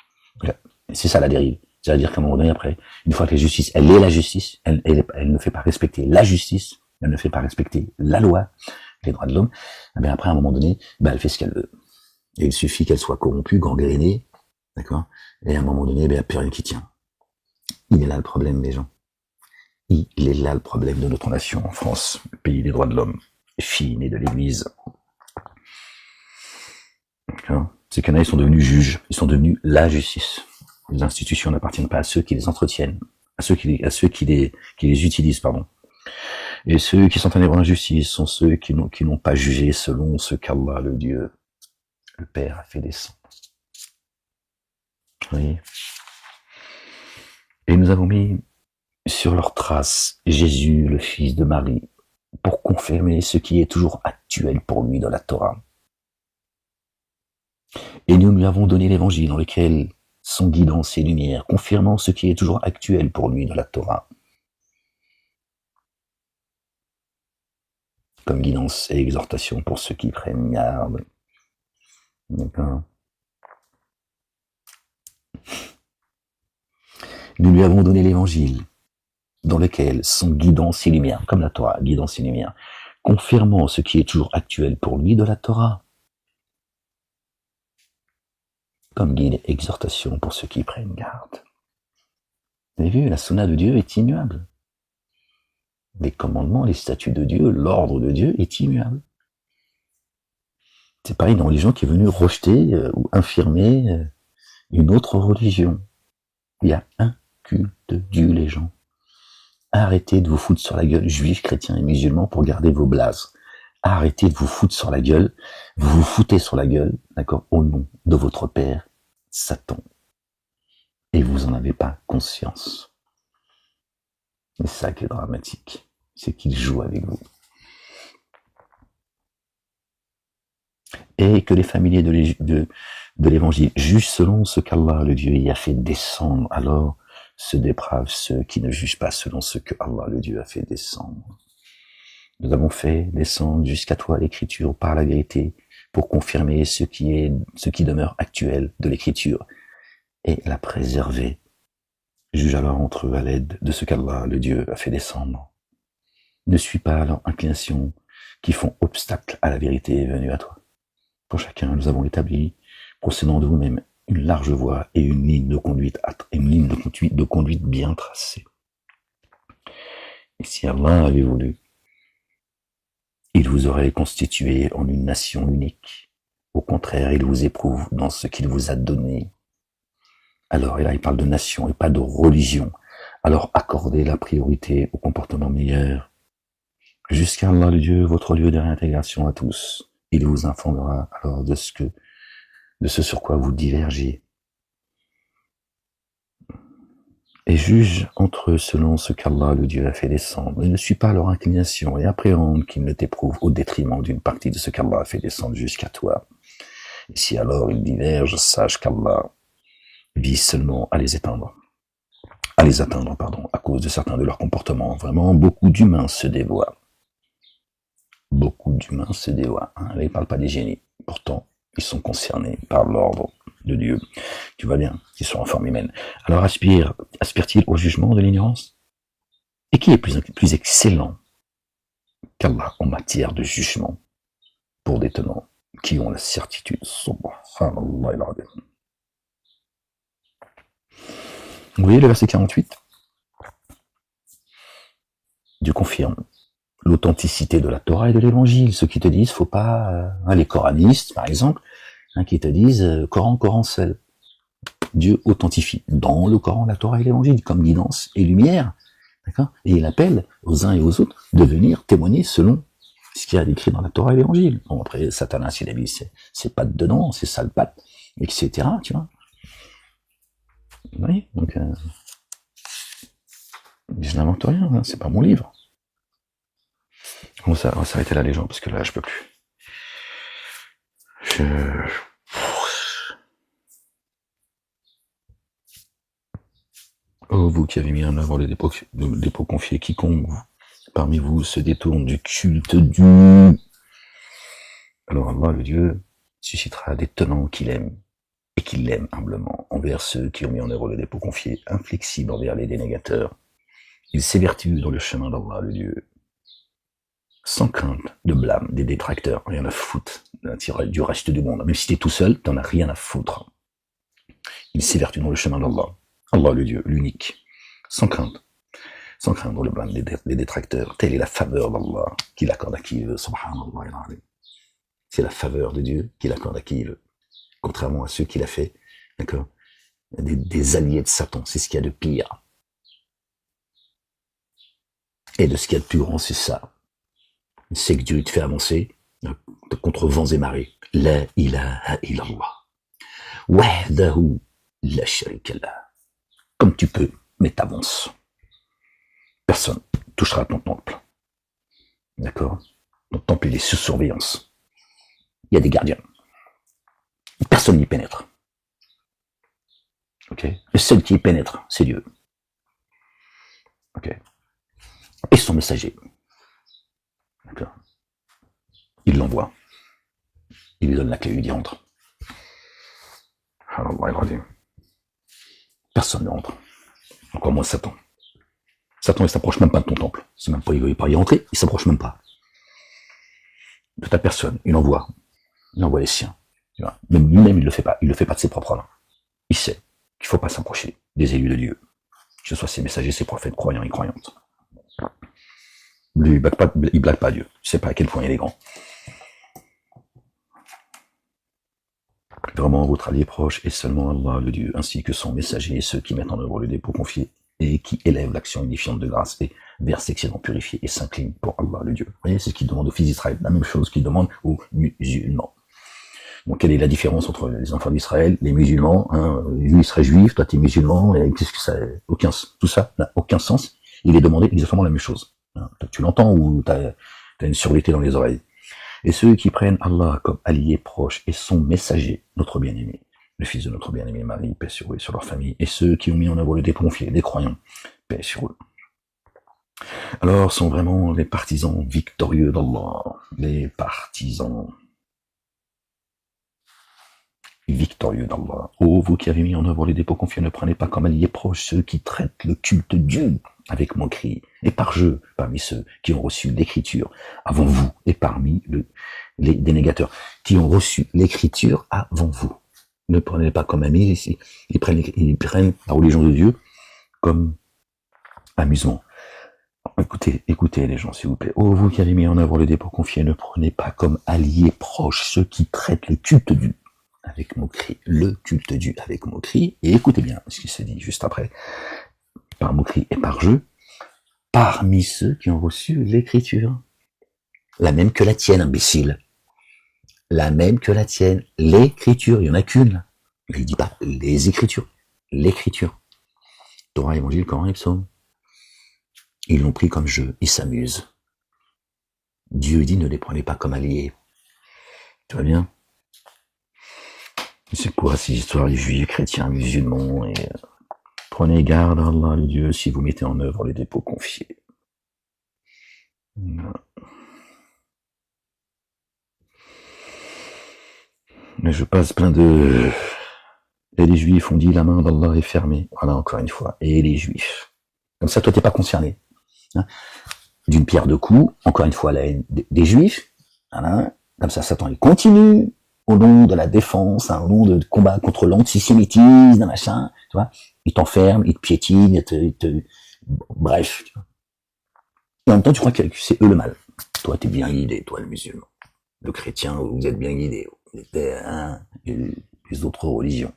Speaker 2: C'est ça la dérive. C'est-à-dire qu'à un moment donné, après, une fois que la justice, elle est la justice, elle ne fait pas respecter la justice, elle ne fait pas respecter la loi, les droits de l'homme, eh bien après, à un moment donné, elle fait ce qu'elle veut. Et il suffit qu'elle soit corrompue, gangrénée, d'accord? Et à un moment donné, il n'y a plus rien qui tient. Il est là le problème, les gens. Il est là le problème de notre nation, en France, le pays des droits de l'homme, fille née de l'Église. Ces canailles sont devenus juges, ils sont devenus la justice. Les institutions n'appartiennent pas à ceux qui les entretiennent, à ceux qui les utilisent, pardon. Et ceux qui sont en erreur d'injustice sont ceux qui n'ont pas jugé selon ce qu'Allah, le Dieu, le Père, a fait descendre. Oui. Et nous avons mis sur leurs traces Jésus, le fils de Marie, pour confirmer ce qui est toujours actuel pour lui dans la Torah. Et nous lui avons donné l'évangile dans lequel sont guidance et lumière, confirmant ce qui est toujours actuel pour lui dans la Torah. Comme guidance et exhortation pour ceux qui prennent garde. D'accord. Nous lui avons donné l'évangile dans lequel sont guidance et lumière, comme la Torah, guidance et lumière, confirmant ce qui est toujours actuel pour lui de la Torah. Comme guide et exhortation pour ceux qui prennent garde. Vous avez vu, la sunna de Dieu est immuable. Les commandements, les statuts de Dieu, l'ordre de Dieu est immuable. C'est pareil dans les gens qui est venu rejeter ou infirmer une autre religion. Il y a un culte de Dieu, les gens. Arrêtez de vous foutre sur la gueule, juifs, chrétiens et musulmans, pour garder vos blases. Arrêtez de vous foutre sur la gueule. Vous vous foutez sur la gueule, d'accord, au nom de votre père, Satan. Et vous en avez pas conscience. C'est ça qui est dramatique. C'est qu'il joue avec vous. Et que les familiers de l'évangile jugent selon ce qu'Allah, le Dieu, y a fait descendre. Alors se dépravent ceux qui ne jugent pas selon ce que Allah, le Dieu, a fait descendre. Nous avons fait descendre jusqu'à toi l'écriture par la vérité pour confirmer ce qui demeure actuel de l'écriture et la préserver. Juge alors entre eux à l'aide de ce qu'Allah, le Dieu, a fait descendre. Ne suis pas leur inclination qui font obstacle à la vérité venue à toi. Pour chacun, nous avons établi, procédant de vous-même, une large voie et une ligne de conduite bien tracée. Et si Allah avait voulu, il vous aurait constitué en une nation unique. Au contraire, il vous éprouve dans ce qu'il vous a donné. Alors, et là, il parle de nation et pas de religion. Alors, accordez la priorité au comportement meilleur. Jusqu'à Allah, le Dieu, votre lieu de réintégration à tous. Il vous informera alors de ce sur quoi vous divergez. et juge entre eux selon ce qu'Allah le Dieu a fait descendre, et ne suit pas leur inclination, et appréhende qu'ils ne t'éprouvent au détriment d'une partie de ce qu'Allah a fait descendre jusqu'à toi. Et si alors ils divergent, sache qu'Allah vise seulement à les atteindre, à cause de certains de leurs comportements. Vraiment, beaucoup d'humains se dévoient. Beaucoup d'humains se dévoient. Là, il ne parle pas des génies. Pourtant, ils sont concernés par l'ordre de Dieu. Tu vois bien, ils sont en forme humaine. Alors aspire-t-il au jugement de l'ignorance? Et qui est plus excellent qu'Allah en matière de jugement pour des tenants qui ont la certitude? Subhanallah al-Azim. Vous voyez le verset 48? Dieu confirme l'authenticité de la Torah et de l'Évangile. Ceux qui te disent, faut pas, les coranistes, par exemple, qui te disent, Coran seul. Dieu authentifie dans le Coran la Torah et l'Évangile comme guidance et lumière, d'accord? Et il appelle aux uns et aux autres de venir témoigner selon ce qu'il y a écrit dans la Torah et l'Évangile. Bon, après, Satanas, il a dit, c'est pas dedans, c'est sale patte, etc., tu vois. Oui, donc, je n'invente rien, hein, c'est pas mon livre. Bon, ça va s'arrêter là, les gens, parce que là, je peux plus. Oh, vous qui avez mis en œuvre les dépôts confiés, quiconque parmi vous se détourne du culte du... Alors Allah, le Dieu, suscitera des tenants qu'il aime, et qu'il l'aime humblement, envers ceux qui ont mis en œuvre le dépôt confié, inflexible envers les dénégateurs. Il s'évertue dans le chemin d'Allah, le Dieu, sans crainte de blâme des détracteurs, rien à foutre du reste du monde. Même si t'es tout seul, t'en as rien à foutre. Il s'évertue dans le chemin d'Allah. Allah, le Dieu, l'unique, sans crainte le blâme des détracteurs. Telle est la faveur d'Allah qu'il accorde à qui il veut, subhanallah. C'est la faveur de Dieu qu'il accorde à qui il veut. Contrairement à ceux qu'il a fait, d'accord, des alliés de Satan, c'est ce qu'il y a de pire. Et de ce qu'il y a de plus grand, c'est ça. C'est que Dieu te fait avancer contre vents et marées. La ilaha illallah. Wahdahu la sharika lah. Comme tu peux, mais t'avances. Personne touchera à ton temple. D'accord? Ton temple, il est sous surveillance. Il y a des gardiens. Personne n'y pénètre. Ok? Le seul qui y pénètre, c'est Dieu. Ok? Et son messager. D'accord? Il l'envoie. Il lui donne la clé, il lui dit entre. Personne ne rentre. Encore moins Satan. Satan, il s'approche même pas de ton temple. C'est même pas, il veut pas y entrer, il s'approche même pas. De ta personne, il envoie les siens. Tu vois. Même lui-même, il le fait pas de ses propres mains. Il sait qu'il faut pas s'approcher des élus de Dieu. Que ce soit ses messagers, ses prophètes, croyants et croyantes. Lui, il blague pas Dieu. Tu sais pas à quel point il est grand. Vraiment, votre allié proche est seulement Allah, le Dieu, ainsi que son messager et ceux qui mettent en œuvre le dépôt confié et qui élèvent l'action unifiante de grâce et versent l'excédent purifié et s'inclinent pour Allah, le Dieu. Vous voyez, c'est ce qu'il demande aux fils d'Israël, la même chose qu'il demande aux musulmans. Donc, quelle est la différence entre les enfants d'Israël, les musulmans, lui il serait juif, toi t'es musulman, et qu'est-ce que ça, tout ça n'a aucun sens. Il est demandé exactement la même chose. Tu l'entends ou t'as une surdité dans les oreilles. Et ceux qui prennent Allah comme allié proche et son messager, notre bien-aimé, le fils de notre bien-aimé Marie, paix sur eux et sur leur famille, et ceux qui ont mis en œuvre le dépôt confié, des croyants, paix sur eux. Alors sont vraiment les partisans victorieux d'Allah, les partisans victorieux d'Allah. Oh, vous qui avez mis en œuvre les dépôts confiés, ne prenez pas comme alliés proches ceux qui traitent le culte Dieu avec moquerie, et par jeu, parmi ceux qui ont reçu l'écriture avant vous, et parmi les dénégateurs qui ont reçu l'écriture avant vous. Ne prenez pas comme amis ici. Ils prennent la religion de Dieu comme amusement. Écoutez les gens, s'il vous plaît. Oh, vous qui avez mis en œuvre le dépôt confié, ne prenez pas comme alliés proches ceux qui traitent le culte Dieu avec moquerie, le culte Dieu avec moquerie, et écoutez bien ce qui s'est dit juste après, par moquerie et par jeu, parmi ceux qui ont reçu l'écriture. La même que la tienne, imbécile. La même que la tienne. L'écriture, il n'y en a qu'une. Il ne dit pas les écritures. L'écriture. Torah, Évangile, Coran et Psaume. Ils l'ont pris comme jeu, ils s'amusent. Dieu dit, ne les prenez pas comme alliés. Tu vois bien? C'est quoi ces histoires des juifs, chrétiens, musulmans et prenez garde à Allah, le Dieu, si vous mettez en œuvre les dépôts confiés. Voilà. Mais je passe plein de... Et les juifs ont dit, la main d'Allah est fermée. Voilà, encore une fois. Et les juifs. Comme ça, toi, t'es pas concerné. Hein, d'une pierre deux coups, encore une fois, la haine des juifs. Voilà. Comme ça, Satan, il continue au nom de la défense, au nom de combat contre l'antisémitisme, machin, tu vois. Il t'enferme, il te piétine, bref. Tu vois. Et en même temps, tu crois que c'est eux le mal. Toi, t'es bien guidé, toi, le musulman. Le chrétien, vous êtes bien guidé. Vous êtes, les autres religions.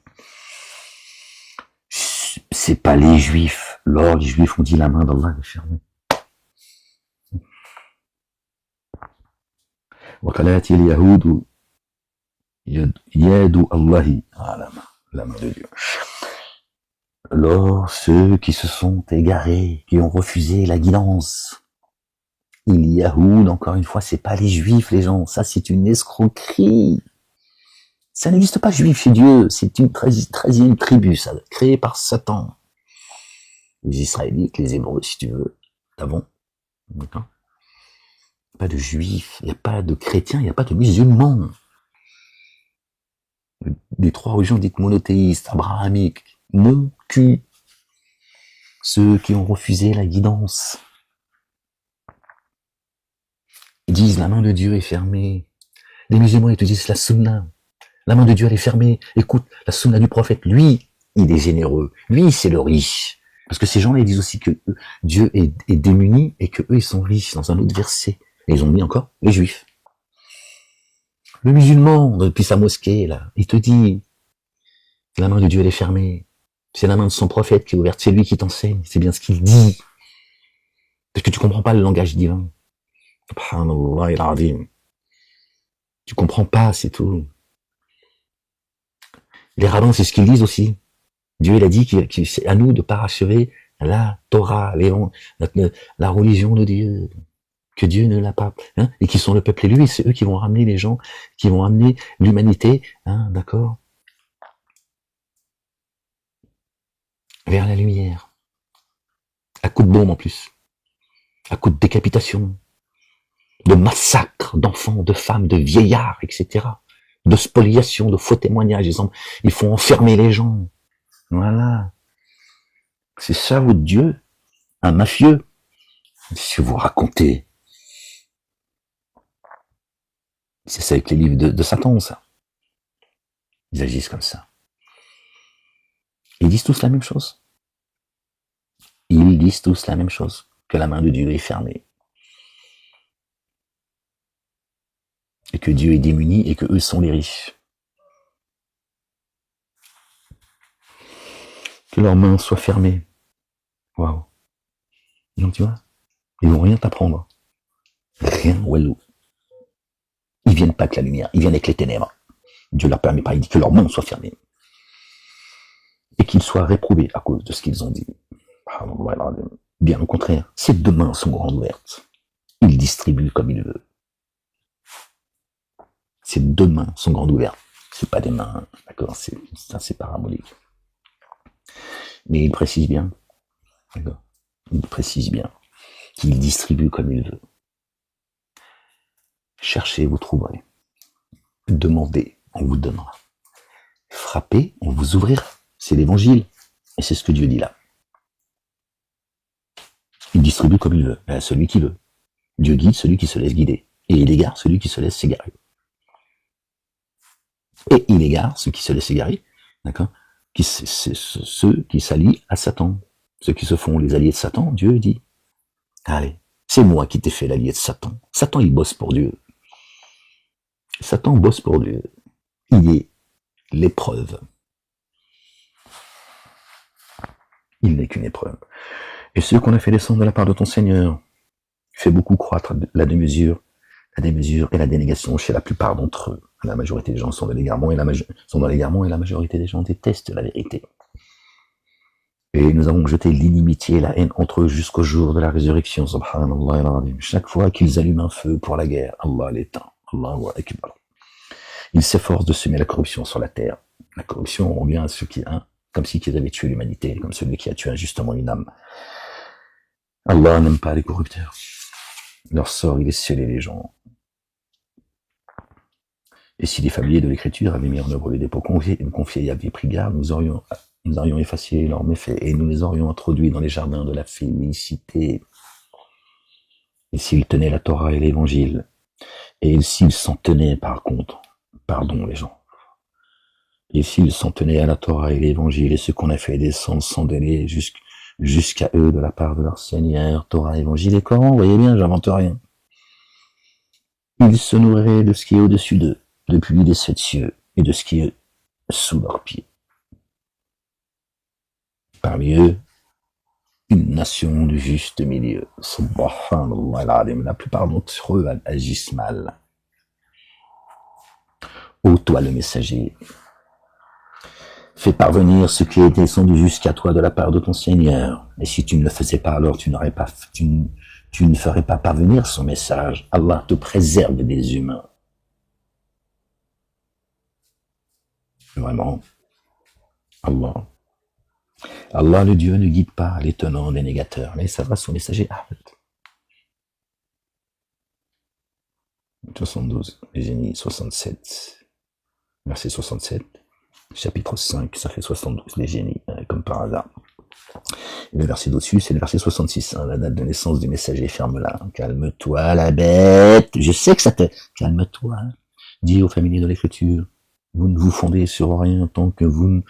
Speaker 2: C'est pas les juifs. Lors, les juifs ont dit la main d'Allah est fermée. وقالت اليهود يد الله la main de Dieu. Alors, ceux qui se sont égarés, qui ont refusé la guidance, il Yahoud, encore une fois, c'est pas les juifs, les gens, ça c'est une escroquerie. Ça n'existe pas juif chez Dieu, c'est une 13e tribu, ça, créée par Satan. Les Israélites, les Hébreux, si tu veux, d'avant. D'accord? Pas de juifs, il n'y a pas de chrétiens, il n'y a pas de musulmans. Les trois religions dites monothéistes, abrahamiques, mon cul. Ceux qui ont refusé la guidance. Ils disent la main de Dieu est fermée. Les musulmans, ils te disent la sunna. La main de Dieu, elle est fermée. Écoute, la sunna du prophète, lui, il est généreux. Lui, c'est le riche. Parce que ces gens-là, ils disent aussi que Dieu est démuni et que eux, ils sont riches dans un autre verset. Et ils ont mis encore les juifs. Le musulman, depuis sa mosquée, là, il te dit que la main de Dieu, elle est fermée. C'est la main de son prophète qui est ouverte. C'est lui qui t'enseigne. C'est bien ce qu'il dit. Parce que tu comprends pas le langage divin. Subhanallah al-azim. Tu comprends pas, c'est tout. Les rabbins, c'est ce qu'ils disent aussi. Dieu, il a dit que c'est à nous de parachever la Torah, la religion de Dieu. Que Dieu ne l'a pas, hein, et qui sont le peuple élu, et c'est eux qui vont ramener les gens, qui vont amener l'humanité, hein, d'accord, vers la lumière. À coup de bombe en plus. À coup de décapitation. De massacres d'enfants, de femmes, de vieillards, etc. De spoliation, de faux témoignages. Ils font enfermer les gens. Voilà. C'est ça votre Dieu, un mafieux. Si vous racontez. C'est ça avec les livres de Satan, ça. Ils agissent comme ça. Ils disent tous la même chose. Ils disent tous la même chose. Que la main de Dieu est fermée. Et que Dieu est démuni et que eux sont les riches. Que leurs mains soient fermées. Waouh. Donc tu vois, ils vont rien t'apprendre. Rien, walou. Ils viennent pas avec la lumière, ils viennent avec les ténèbres. Dieu leur permet pas, il dit que leurs mains soient fermées. Et qu'ils soient réprouvés à cause de ce qu'ils ont dit. Bien au contraire, ces deux mains sont grandes ouvertes. Il distribue comme il veut. Ces deux mains sont grandes ouvertes. C'est pas des mains, d'accord, c'est parabolique. Mais il précise bien, d'accord, il précise bien qu'il distribue comme il veut. Cherchez, vous trouverez. Demandez, on vous donnera. Frappez, on vous ouvrira. C'est l'évangile. Et c'est ce que Dieu dit là. Il distribue comme il veut, à celui qui veut. Dieu guide celui qui se laisse guider. Et il égare celui qui se laisse s'égarer. Et il égare ceux qui se laissent égarer, d'accord, c'est ceux qui s'allient à Satan. Ceux qui se font les alliés de Satan, Dieu dit, allez, c'est moi qui t'ai fait l'allié de Satan. Satan, il bosse pour Dieu. Satan bosse pour Dieu. Il est l'épreuve. Il n'est qu'une épreuve. Et ceux qu'on a fait descendre de la part de ton Seigneur fait beaucoup croître la démesure et la dénégation chez la plupart d'entre eux. La majorité des gens sont dans l'égarement et la majorité des gens détestent la vérité. Et nous avons jeté l'inimitié et la haine entre eux jusqu'au jour de la résurrection. Subhanallah al-azim. Chaque fois qu'ils allument un feu pour la guerre, Allah l'éteint. Allahu Akbar. Ils s'efforcent de semer la corruption sur la terre. La corruption revient à ceux qui, comme si qu'ils avaient tué l'humanité, comme celui qui a tué injustement une âme. Allah n'aime pas les corrupteurs. Leur sort, il est scellé, les gens. Et si les familiers de l'écriture avaient mis en œuvre les dépôts confiés et avaient pris garde, nous aurions effacé leurs méfaits et nous les aurions introduits dans les jardins de la félicité. Et s'ils tenaient la Torah et l'Évangile, et s'ils s'en tenaient par contre, pardon les gens, et s'ils s'en tenaient à la Torah et l'Évangile et ce qu'on a fait descendre sans délai jusqu'à eux de la part de leur Seigneur, Torah, Évangile et Coran, vous voyez bien, j'invente rien. Ils se nourriraient de ce qui est au-dessus d'eux, depuis les 7 cieux, et de ce qui est sous leurs pieds. Parmi eux, une nation du juste milieu. Subhanallah al-azim. La plupart d'entre eux agissent mal. Ô toi le messager, fais parvenir ce qui est descendu jusqu'à toi de la part de ton Seigneur. Et si tu ne le faisais pas, alors tu ne ferais pas parvenir son message. Allah te préserve des humains. Vraiment. Allah, le Dieu, ne guide pas les tenants des négateurs, mais ça va son messager Ahmed. 72, les génies, 67, verset 67, chapitre 5, ça fait 72, les génies, comme par hasard. Et le verset d'au-dessus, c'est le verset 66, la date de naissance du messager, ferme-la. Calme-toi, la bête, je sais que ça te... Calme-toi, dis aux familiers de l'écriture, vous ne vous fondez sur rien tant que vous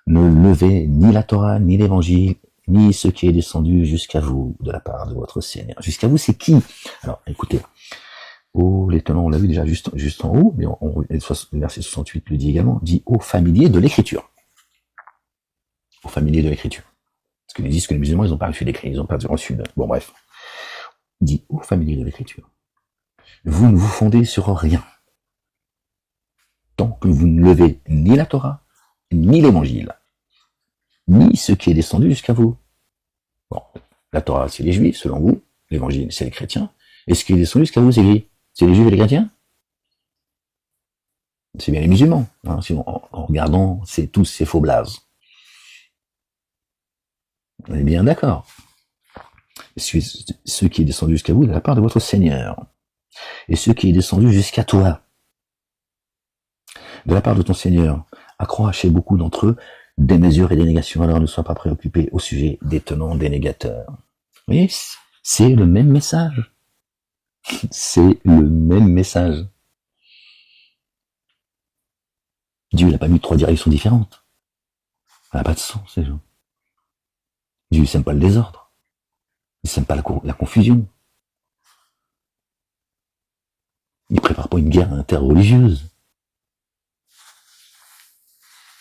Speaker 2: ne levez ni la Torah, ni l'Évangile, ni ce qui est descendu jusqu'à vous de la part de votre Seigneur. Jusqu'à vous, c'est qui? Alors, écoutez. Oh, les tenants, on l'a vu déjà juste en haut, mais le verset 68 le dit également, dit aux familiers de l'écriture. Aux familiers de l'écriture. Parce qu'ils disent que les musulmans, ils n'ont pas reçu l'écrit, ils n'ont pas reçu de... Bon, bref. Dit aux familiers de l'écriture. Vous ne vous fondez sur rien. Tant que vous ne levez ni la Torah, ni l'Évangile, ni ce qui est descendu jusqu'à vous. Bon, la Torah, c'est les Juifs, selon vous. L'Évangile, c'est les chrétiens. Et ce qui est descendu jusqu'à vous, c'est qui? C'est les Juifs et les chrétiens? C'est bien les musulmans. Hein, sinon, en regardant tous ces faux blazes. On est bien d'accord. Ce qui est descendu jusqu'à vous de la part de votre Seigneur. Et ce qui est descendu jusqu'à toi. De la part de ton Seigneur. Accroît chez beaucoup d'entre eux des mesures et des négations, alors ne sois pas préoccupé au sujet des tenants, des négateurs. Vous voyez, c'est le même message. C'est le même message. Dieu n'a pas mis 3 directions différentes. Ça n'a pas de sens, ces gens. Dieu n'aime pas le désordre. Il n'aime pas la confusion. Il ne prépare pas une guerre interreligieuse.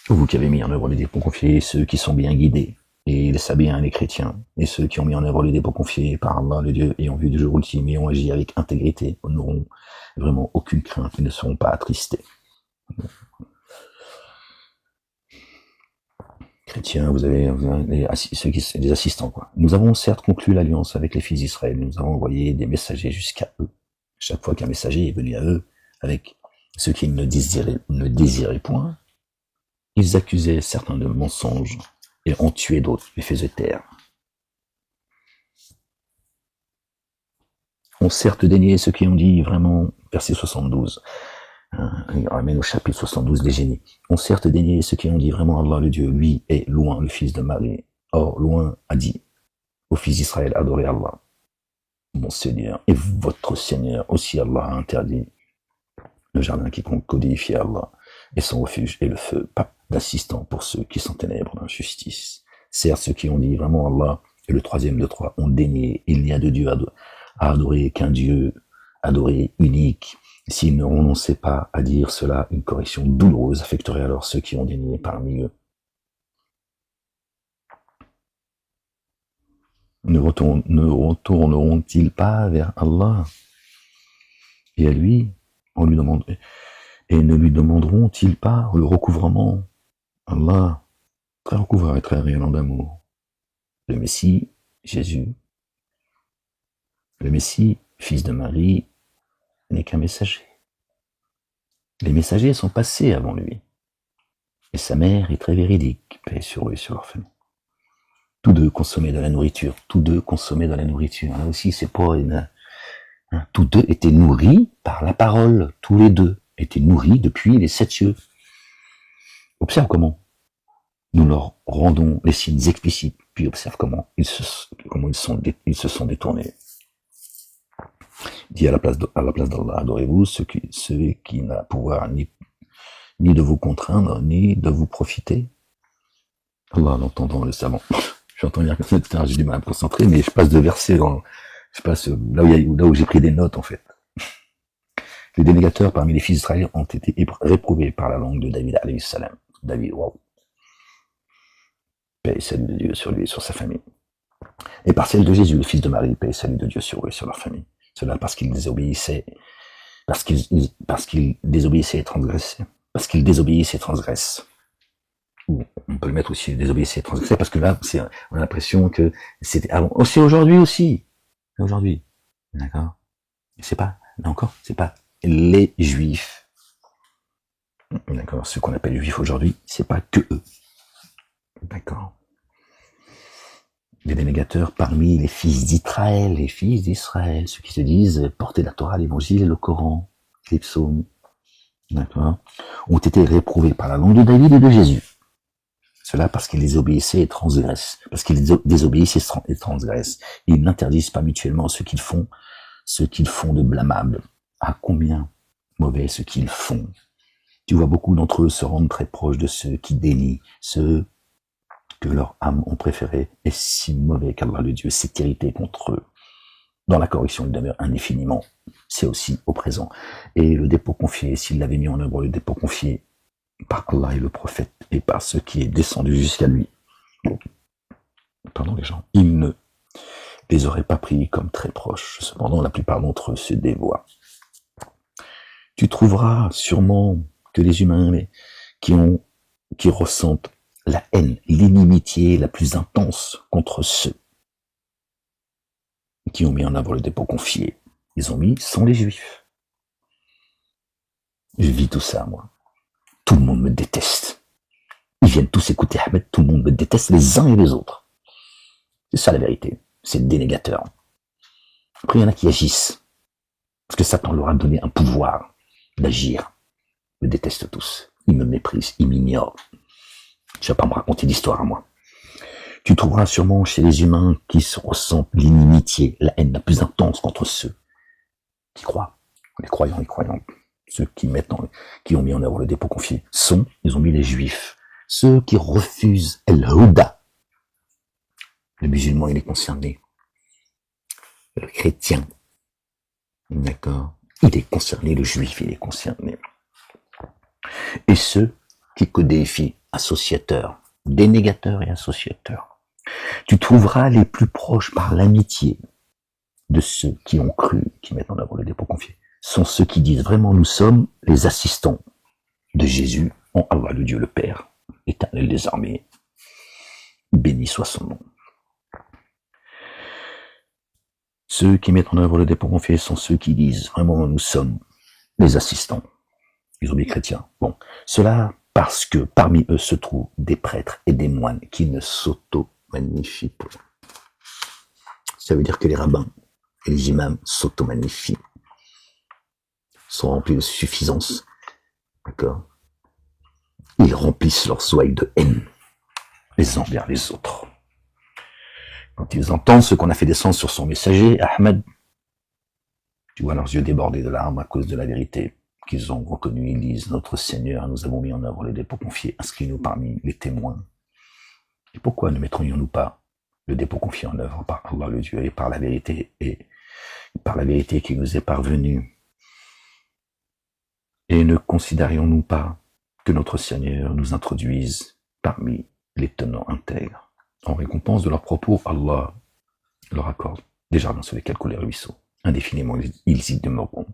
Speaker 2: Vous qui avez mis en œuvre les dépôts confiés, ceux qui sont bien guidés, et ils savent bien les chrétiens, et ceux qui ont mis en œuvre les dépôts confiés par Allah, le Dieu, et en vue du jour ultime, et ont agi avec intégrité, n'auront vraiment aucune crainte, ils ne seront pas attristés. Chrétiens, vous avez ceux qui sont des assistants, quoi. Nous avons certes conclu l'alliance avec les fils d'Israël, nous avons envoyé des messagers jusqu'à eux. Chaque fois qu'un messager est venu à eux, avec ce qu'ils ne désiraient point, ils accusaient certains de mensonges et ont tué d'autres, les faisaient taire. On certes dénié ceux qui ont dit vraiment, verset 72, il ramène au chapitre 72 des génies. On certes dénié ceux qui ont dit vraiment Allah le Dieu, lui est loin le fils de Marie. Or, loin a dit au fils d'Israël, adorez Allah, mon Seigneur, et votre Seigneur aussi Allah a interdit le jardin quiconque codifie Allah, et son refuge est le feu, pas d'assistant pour ceux qui sont ténèbres d'injustice. Certes, ceux qui ont dit vraiment Allah est le troisième de trois ont dénié, il n'y a de Dieu à adorer qu'un Dieu adoré, unique. S'ils ne renonçaient pas à dire cela, une correction douloureuse affecterait alors ceux qui ont dénié parmi eux. Ne retourneront-ils pas vers Allah et à lui, on lui demande, et ne lui demanderont-ils pas le recouvrement? Allah, très recouvreur et très rayonnant d'amour. Le Messie, Jésus, le Messie, fils de Marie, n'est qu'un messager. Les messagers sont passés avant lui. Et sa mère est très véridique, paix sur eux et sur leur famille. Tous deux consommaient de la nourriture. Tous deux consommaient de la nourriture. Là aussi, c'est pas une... Tous deux étaient nourris par la parole. Tous les deux étaient nourris depuis les 7 cieux. Observe comment nous leur rendons les signes explicites, puis observe comment ils se sont détournés. Dit à la place d'Allah, adorez-vous celui qui n'a pouvoir ni de vous contraindre, ni de vous profiter. Allah, l'entendant, le savant. J'entends bien comme ça, j'ai du mal à me concentrer, mais je passe de versets là où j'ai pris des notes, en fait. Les dénégateurs parmi les fils d'Israël ont été réprouvés par la langue de David, alayhi salam. David, waouh. Paix et salut de Dieu sur lui et sur sa famille. Et par celle de Jésus, le fils de Marie, paix et salut de Dieu sur eux et sur leur famille. Cela parce qu'ils désobéissaient, parce qu'ils désobéissaient et transgressaient. Parce qu'ils désobéissent et transgressent. Ou on peut le mettre aussi, désobéissent et transgressaient, parce que là, on a l'impression que c'était avant. Oh, c'est aujourd'hui aussi. C'est aujourd'hui. D'accord? C'est pas, là encore, c'est pas les Juifs. D'accord? Ce qu'on appelle les Juifs aujourd'hui, c'est pas que eux. D'accord? Les dénégateurs parmi les fils d'Israël, ceux qui se disent porter la Torah, l'évangile, le Coran, les psaumes, d'accord, ont été réprouvés par la langue de David et de Jésus. Cela parce qu'ils désobéissaient et transgressent, parce qu'ils désobéissent et transgressent. Ils n'interdisent pas mutuellement ce qu'ils font de blâmable. À combien mauvais ce qu'ils font. Tu vois, beaucoup d'entre eux se rendent très proches de ceux qui dénient, ceux que leurs âmes ont préféré est si mauvais qu'Allah le Dieu s'est irrité contre eux. Dans la correction, il demeure indéfiniment. C'est aussi au présent. Et le dépôt confié, s'il l'avait mis en œuvre, le dépôt confié par Allah et le prophète, et par ce qui est descendu jusqu'à lui, pardon les gens, il ne les aurait pas pris comme très proches. Cependant, la plupart d'entre eux se dévoient. Tu trouveras sûrement que les humains qui ressentent la haine, l'inimitié la plus intense contre ceux qui ont mis en œuvre le dépôt confié. Ils ont mis sont les Juifs. Je vis tout ça, moi. Tout le monde me déteste. Ils viennent tous écouter Ahmed, tout le monde me déteste les uns et les autres. C'est ça la vérité. C'est le dénégateur. Après, il y en a qui agissent. Parce que Satan leur a donné un pouvoir d'agir. Ils me détestent tous. Ils me méprisent, ils m'ignorent. Tu vas pas me raconter d'histoire à moi. Tu trouveras sûrement chez les humains qui se ressentent l'inimitié, la haine la plus intense contre ceux qui croient, les croyants, ceux qui ont mis en œuvre le dépôt confié, ils ont mis les Juifs, ceux qui refusent el-Huda. Le musulman, il est concerné. Le chrétien, d'accord, il est concerné, le Juif, il est concerné. Et ceux qui codifient associateurs, dénégateurs et associateurs. Tu trouveras les plus proches par l'amitié de ceux qui ont cru, qui mettent en œuvre le dépôt confié, sont ceux qui disent vraiment nous sommes les assistants de Jésus en Allah le Dieu le Père, éternel des armées, béni soit son nom. Ceux qui mettent en œuvre le dépôt confié sont ceux qui disent vraiment nous sommes les assistants. Ils ont mis chrétiens. Bon, cela parce que parmi eux se trouvent des prêtres et des moines qui ne s'auto-magnifient pas. Ça veut dire que les rabbins et les imams s'auto-magnifient, sont remplis de suffisance, d'accord? Ils remplissent leurs ouailles de haine, les uns envers les autres. Quand ils entendent ce qu'on a fait descendre sur son messager, Ahmed, tu vois leurs yeux débordés de larmes à cause de la vérité qu'ils ont reconnue. Ils disent, notre Seigneur, nous avons mis en œuvre le dépôt confié, inscris-nous parmi les témoins. Et pourquoi ne mettrions-nous pas le dépôt confié en œuvre par Allah le Dieu et par la vérité qui nous est parvenue? Et ne considérions-nous pas que notre Seigneur nous introduise parmi les tenants intègres? En récompense de leurs propos, Allah leur accorde des jardins sur lesquels coulent les ruisseaux. Indéfiniment, ils y demeureront.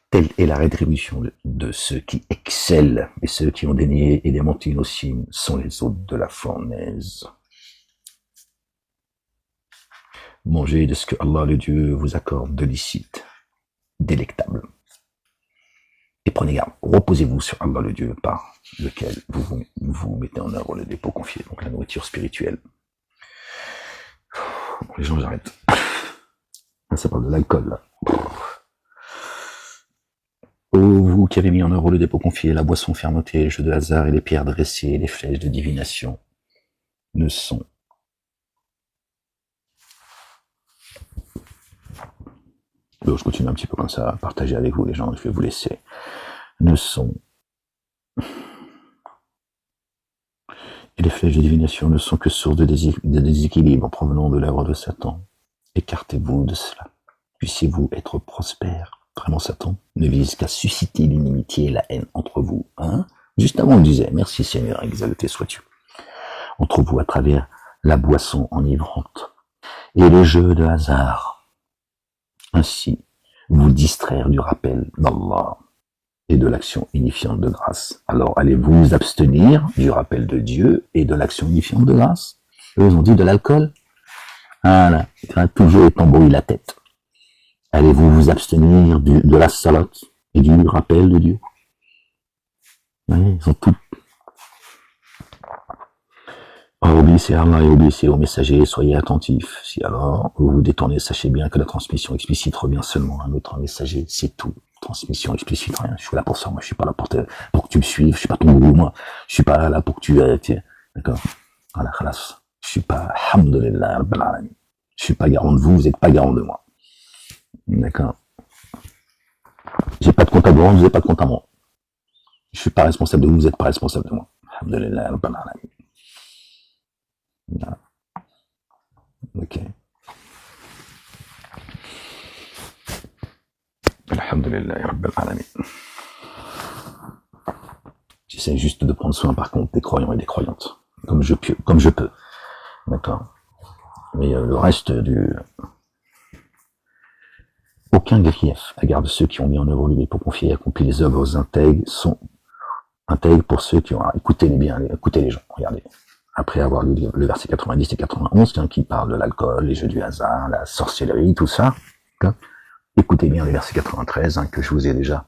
Speaker 2: Telle est la rétribution de ceux qui excellent, et ceux qui ont dénié et démenti nos signes sont les hôtes de la fournaise. Mangez de ce que Allah le Dieu vous accorde de licite, délectable. Et prenez garde, reposez-vous sur Allah le Dieu par lequel vous mettez en œuvre le dépôt confié, donc la nourriture spirituelle. Bon, les gens, j'arrête. Ça parle de l'alcool, là. Ô vous qui avez mis en œuvre le dépôt confié, la boisson fermentée, les jeux de hasard et les pierres dressées, les flèches de divination ne sont bon, je continue un petit peu comme ça, à partager avec vous les gens, je vais vous laisser, ne sont et les flèches de divination ne sont que source de déséquilibre provenant de l'œuvre de Satan. Écartez-vous de cela. Puissiez-vous être prospère. Vraiment, Satan ne vise qu'à susciter l'inimitié et la haine entre vous. Hein? Juste avant, on disait, merci Seigneur, exalté sois-tu. Entre vous à travers la boisson enivrante et les jeux de hasard. Ainsi, vous distraire du rappel d'Allah et de l'action unifiante de grâce. Alors, allez vous abstenir du rappel de Dieu et de l'action unifiante de grâce. Eux, ils ont dit de l'alcool. Voilà, il va toujours t'embrouiller la tête. Allez-vous vous abstenir de la salat et du rappel de Dieu? Oui, ils ont tout. Obéissez à Allah et obéissez aux messagers, soyez attentifs. Si alors vous vous détournez, sachez bien que la transmission explicite revient seulement à un autre messager, c'est tout. Transmission explicite, rien. Je suis là pour ça, moi je suis pas là pour que tu me suives, je suis pas ton gourou, moi. Je suis pas là pour que tu d'accord? Voilà, khalas. Je suis pas, alhamdulillah, rabbil alamin. Je suis pas garant de vous, vous êtes pas garant de moi. D'accord? J'ai pas de compte à vous, vous n'avez pas de compte à moi. Je suis pas responsable de vous, vous n'êtes pas responsable de moi. Alhamdulillah, rabbil alamin. Voilà. Ok. Alhamdulillah, rabbil alamin. J'essaie juste de prendre soin, par contre, des croyants et des croyantes. Comme je peux. D'accord? Mais le reste aucun grief à l'égard de ceux qui ont mis en œuvre le pour confier et accompli les œuvres intègres sont intègres pour ceux qui ont écouté les gens. Regardez. Après avoir lu le verset 90 et 91, qui parle de l'alcool, les jeux du hasard, la sorcellerie, tout ça. Hein, écoutez bien le verset 93, que je vous ai déjà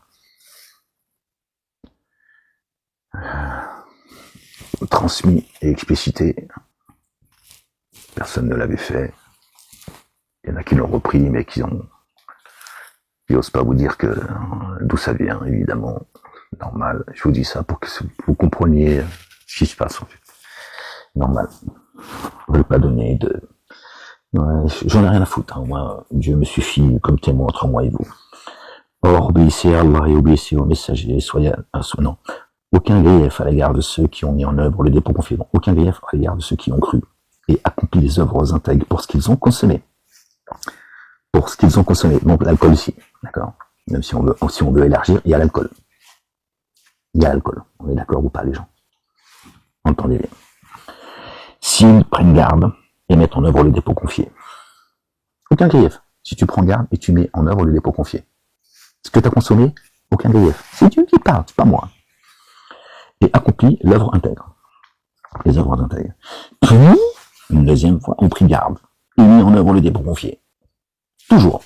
Speaker 2: transmis et explicité. Personne ne l'avait fait. Il y en a qui l'ont repris, mais qui n'osent pas vous dire d'où ça vient, évidemment. Normal. Je vous dis ça pour que vous compreniez ce qui se passe, en fait. Normal. Je ne veux pas donner de... Ouais, j'en ai rien à foutre. Hein. Moi, Dieu me suffit comme témoin entre moi et vous. Or, obéissez à Allah et obéissez aux messagers. Soyez non. Aucun grief à l'égard de ceux qui ont mis en œuvre le dépôt confié. Aucun grief à l'égard de ceux qui ont cru et accompli les œuvres intègres pour ce qu'ils ont consommé. Pour ce qu'ils ont consommé. Donc, l'alcool aussi. D'accord? Même si on veut élargir, il y a l'alcool. Il y a l'alcool. On est d'accord ou pas, les gens? Entendez-les. S'ils prennent garde et mettent en œuvre le dépôt confié. Aucun grief. Si tu prends garde et tu mets en œuvre le dépôt confié. Ce que tu as consommé, aucun grief. C'est Dieu qui parle, c'est pas moi. Et accomplit l'œuvre intègre. Les œuvres intègres. Puis, une deuxième fois, on prit garde et mis en œuvre le dépôt confié. Toujours.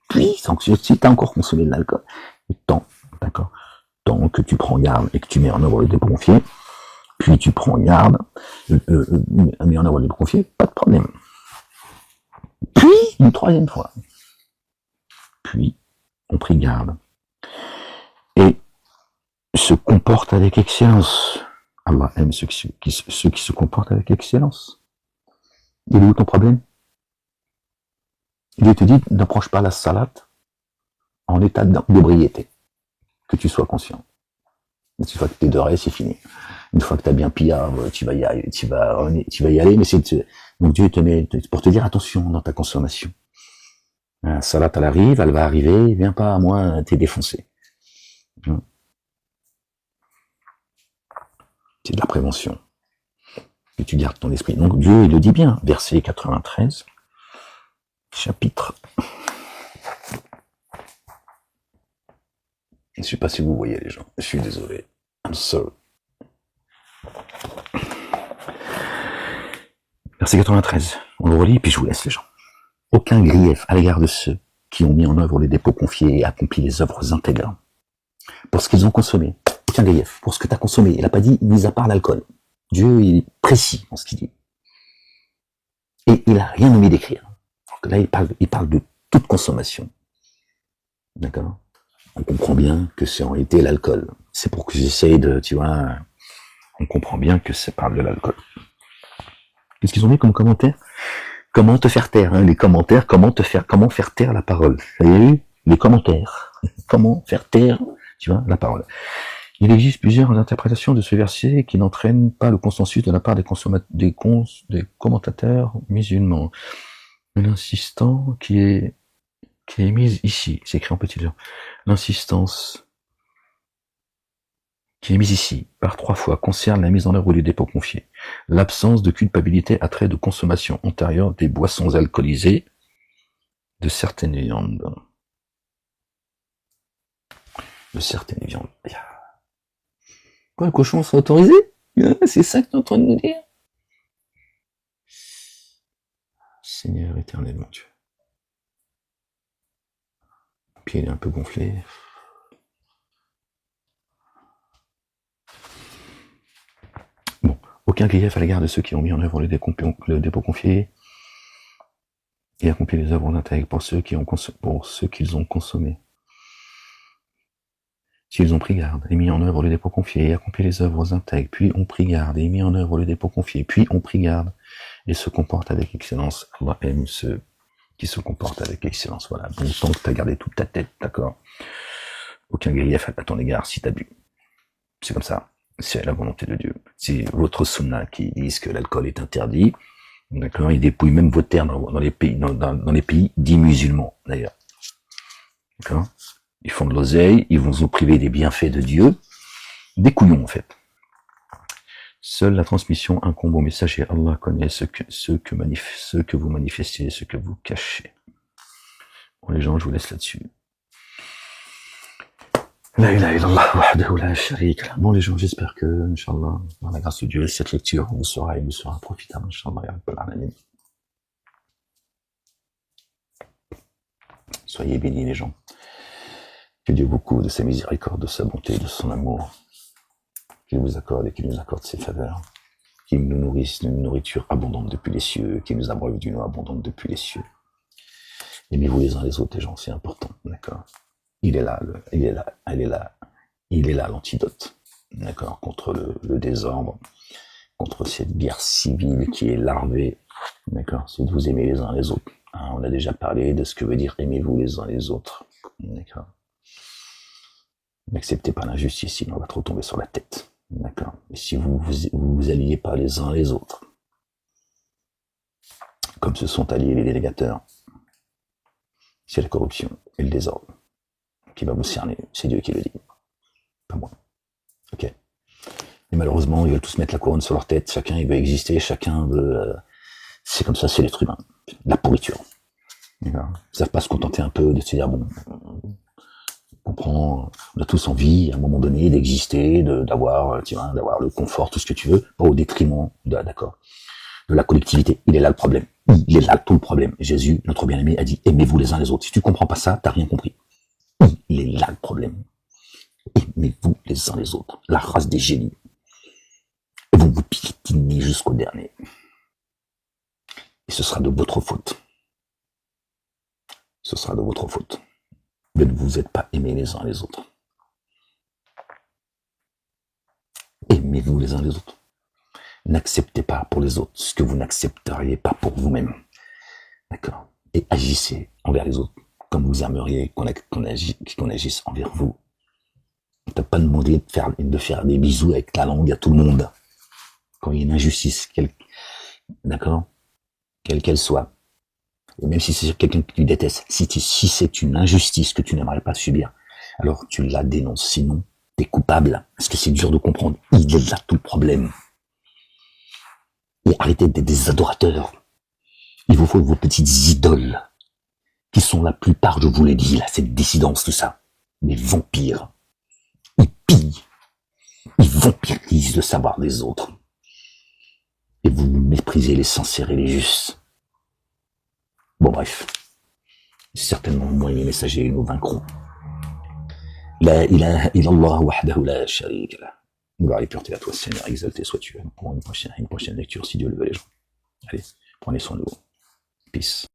Speaker 2: Puis, si tu as encore consommé de l'alcool, tant que tu prends garde et que tu mets en œuvre le dépôt confié, puis tu prends garde, mets en œuvre le dépôt confié, pas de problème. Puis, une troisième fois. Puis, on prit garde. Et se comporte avec excellence. Allah aime ceux qui se comportent avec excellence. Il est où ton problème? Il te dit, n'approche pas la salat en état d'ébriété. Que tu sois conscient. Une fois que t'es doré, c'est fini. Une fois que t'as bien pillard, tu vas y aller, mais donc Dieu te met, pour te dire attention dans ta consommation. La salat, elle va arriver, viens pas à moi, t'es défoncé. C'est de la prévention. Et tu gardes ton esprit. Donc Dieu, il le dit bien, verset 93, chapitre. Je ne sais pas si vous voyez les gens. Je suis désolé. I'm sorry. Verset 93. On le relit, puis je vous laisse les gens. aucun grief à l'égard de ceux qui ont mis en œuvre les dépôts confiés et accompli les œuvres intègres. Pour ce qu'ils ont consommé, aucun grief. Pour ce que tu as consommé, il n'a pas dit mis à part l'alcool. Dieu il est précis dans ce qu'il dit. Et il n'a rien omis d'écrire. Donc là, il parle de toute consommation. D'accord? On comprend bien que c'est en réalité l'alcool. C'est pour que j'essaye de, tu vois, on comprend bien que ça parle de l'alcool. Qu'est-ce qu'ils ont mis comme commentaire? Comment te faire taire, hein, les commentaires, comment faire taire la parole. Vous avez vu? Les commentaires. Comment faire taire, tu vois, la parole. Il existe plusieurs interprétations de ce verset qui n'entraînent pas le consensus de la part des commentateurs musulmans. L'insistant qui est mise ici, c'est écrit en petit lettres. L'insistance qui est mise ici, par 3 fois, concerne la mise en œuvre du dépôt confié. L'absence de culpabilité a trait de consommation antérieure des boissons alcoolisées, de certaines viandes. Quoi, le cochon sera autorisé? C'est ça que tu es en train de nous dire? Seigneur éternel, mon Dieu. Puis il est un peu gonflé. Bon, aucun grief à l'égard de ceux qui ont mis en œuvre le dépôt confié et accompli les œuvres intègres pour ceux qu'ils ont consommés. S'ils ont pris garde et mis en œuvre le dépôt confié et accompli les œuvres intègres, puis ont pris garde et mis en œuvre le dépôt confié, puis ont pris garde et se comportent avec excellence, Allah aime ceux qui se comportent avec excellence. Voilà, bon tant que tu as gardé toute ta tête, d'accord? Aucun grief à ton égard si tu as bu. C'est comme ça. C'est la volonté de Dieu. C'est votre sunna qui disent que l'alcool est interdit. D'accord? Ils dépouillent même vos terres dans les pays dits musulmans, d'ailleurs. D'accord? Ils font de l'oseille, ils vont vous priver des bienfaits de Dieu. Des couillons, en fait. Seule la transmission incombe au messager. Allah connaît ce que vous manifestez, ce que vous cachez. Bon, les gens, je vous laisse là-dessus. La ilaha illallah wahdahu la sharika lah. Bon, les gens, j'espère que, Inch'Allah, par la grâce de Dieu, cette lecture vous sera profitable, Inch'Allah, ya Rabbal Alamin. Soyez bénis, les gens. Que Dieu vous couvre de sa miséricorde, de sa bonté, de son amour. Qu'il vous accorde et qu'il nous accorde ses faveurs. Qu'il nous nourrisse d'une nourriture abondante depuis les cieux, qu'il nous abreuve d'une eau abondante depuis les cieux. Aimez-vous les uns les autres, les gens, c'est important, d'accord? Il est là, l'antidote, d'accord, contre le désordre, contre cette guerre civile qui est larvée, d'accord, c'est de vous aimer les uns les autres. Hein, on a déjà parlé de ce que veut dire aimez-vous les uns les autres, d'accord. N'acceptez pas l'injustice, sinon on va trop tomber sur la tête, d'accord. Et si vous alliez pas les uns les autres, comme se sont alliés les délégateurs, c'est la corruption et le désordre qui va vous cerner, c'est Dieu qui le dit, pas moi. Ok. Et malheureusement, ils veulent tous mettre la couronne sur leur tête, chacun il veut exister, chacun veut... c'est comme ça, c'est l'être humain, la pourriture. Ils ne savent pas se contenter un peu de se dire, bon, on comprend, on a tous envie, à un moment donné, d'exister, d'avoir le confort, tout ce que tu veux, pas au détriment de la collectivité. Il est là le problème. Il est là tout le problème. Jésus, notre bien-aimé, a dit, aimez-vous les uns les autres. Si tu comprends pas ça, t'as rien compris. Il est là le problème. Aimez-vous les uns les autres. La race des génies. Et vous vous piétinez jusqu'au dernier. Et ce sera de votre faute. Ce sera de votre faute. Vous ne vous êtes pas aimés les uns les autres. Aimez-vous les uns les autres. N'acceptez pas pour les autres ce que vous n'accepteriez pas pour vous-même. D'accord? Et agissez envers les autres comme vous aimeriez qu'on agisse envers vous. On ne t'a pas demandé de faire des bisous avec la langue à tout le monde. Quand il y a une injustice, d'accord? Quelle qu'elle soit. Et même si c'est quelqu'un que tu détestes, si c'est une injustice que tu n'aimerais pas subir, alors tu la dénonces. Sinon, t'es coupable. Parce que c'est dur de comprendre. Il est là tout le problème. Et arrêtez d'être des adorateurs. Il vous faut vos petites idoles, qui sont la plupart, je vous l'ai dit, là, cette dissidence, tout ça. Des vampires. Ils pillent. Ils vampirisent le savoir des autres. Et vous méprisez les sincères et les justes. Bon bref, certainement moi et mes messagers nous vaincrons. La ilaha illallah wahdahu la sharika lah. Gloire et pureté à toi Seigneur, exalté sois-tu pour une prochaine lecture si Dieu le veut les gens. Allez, prenez soin de vous. Peace.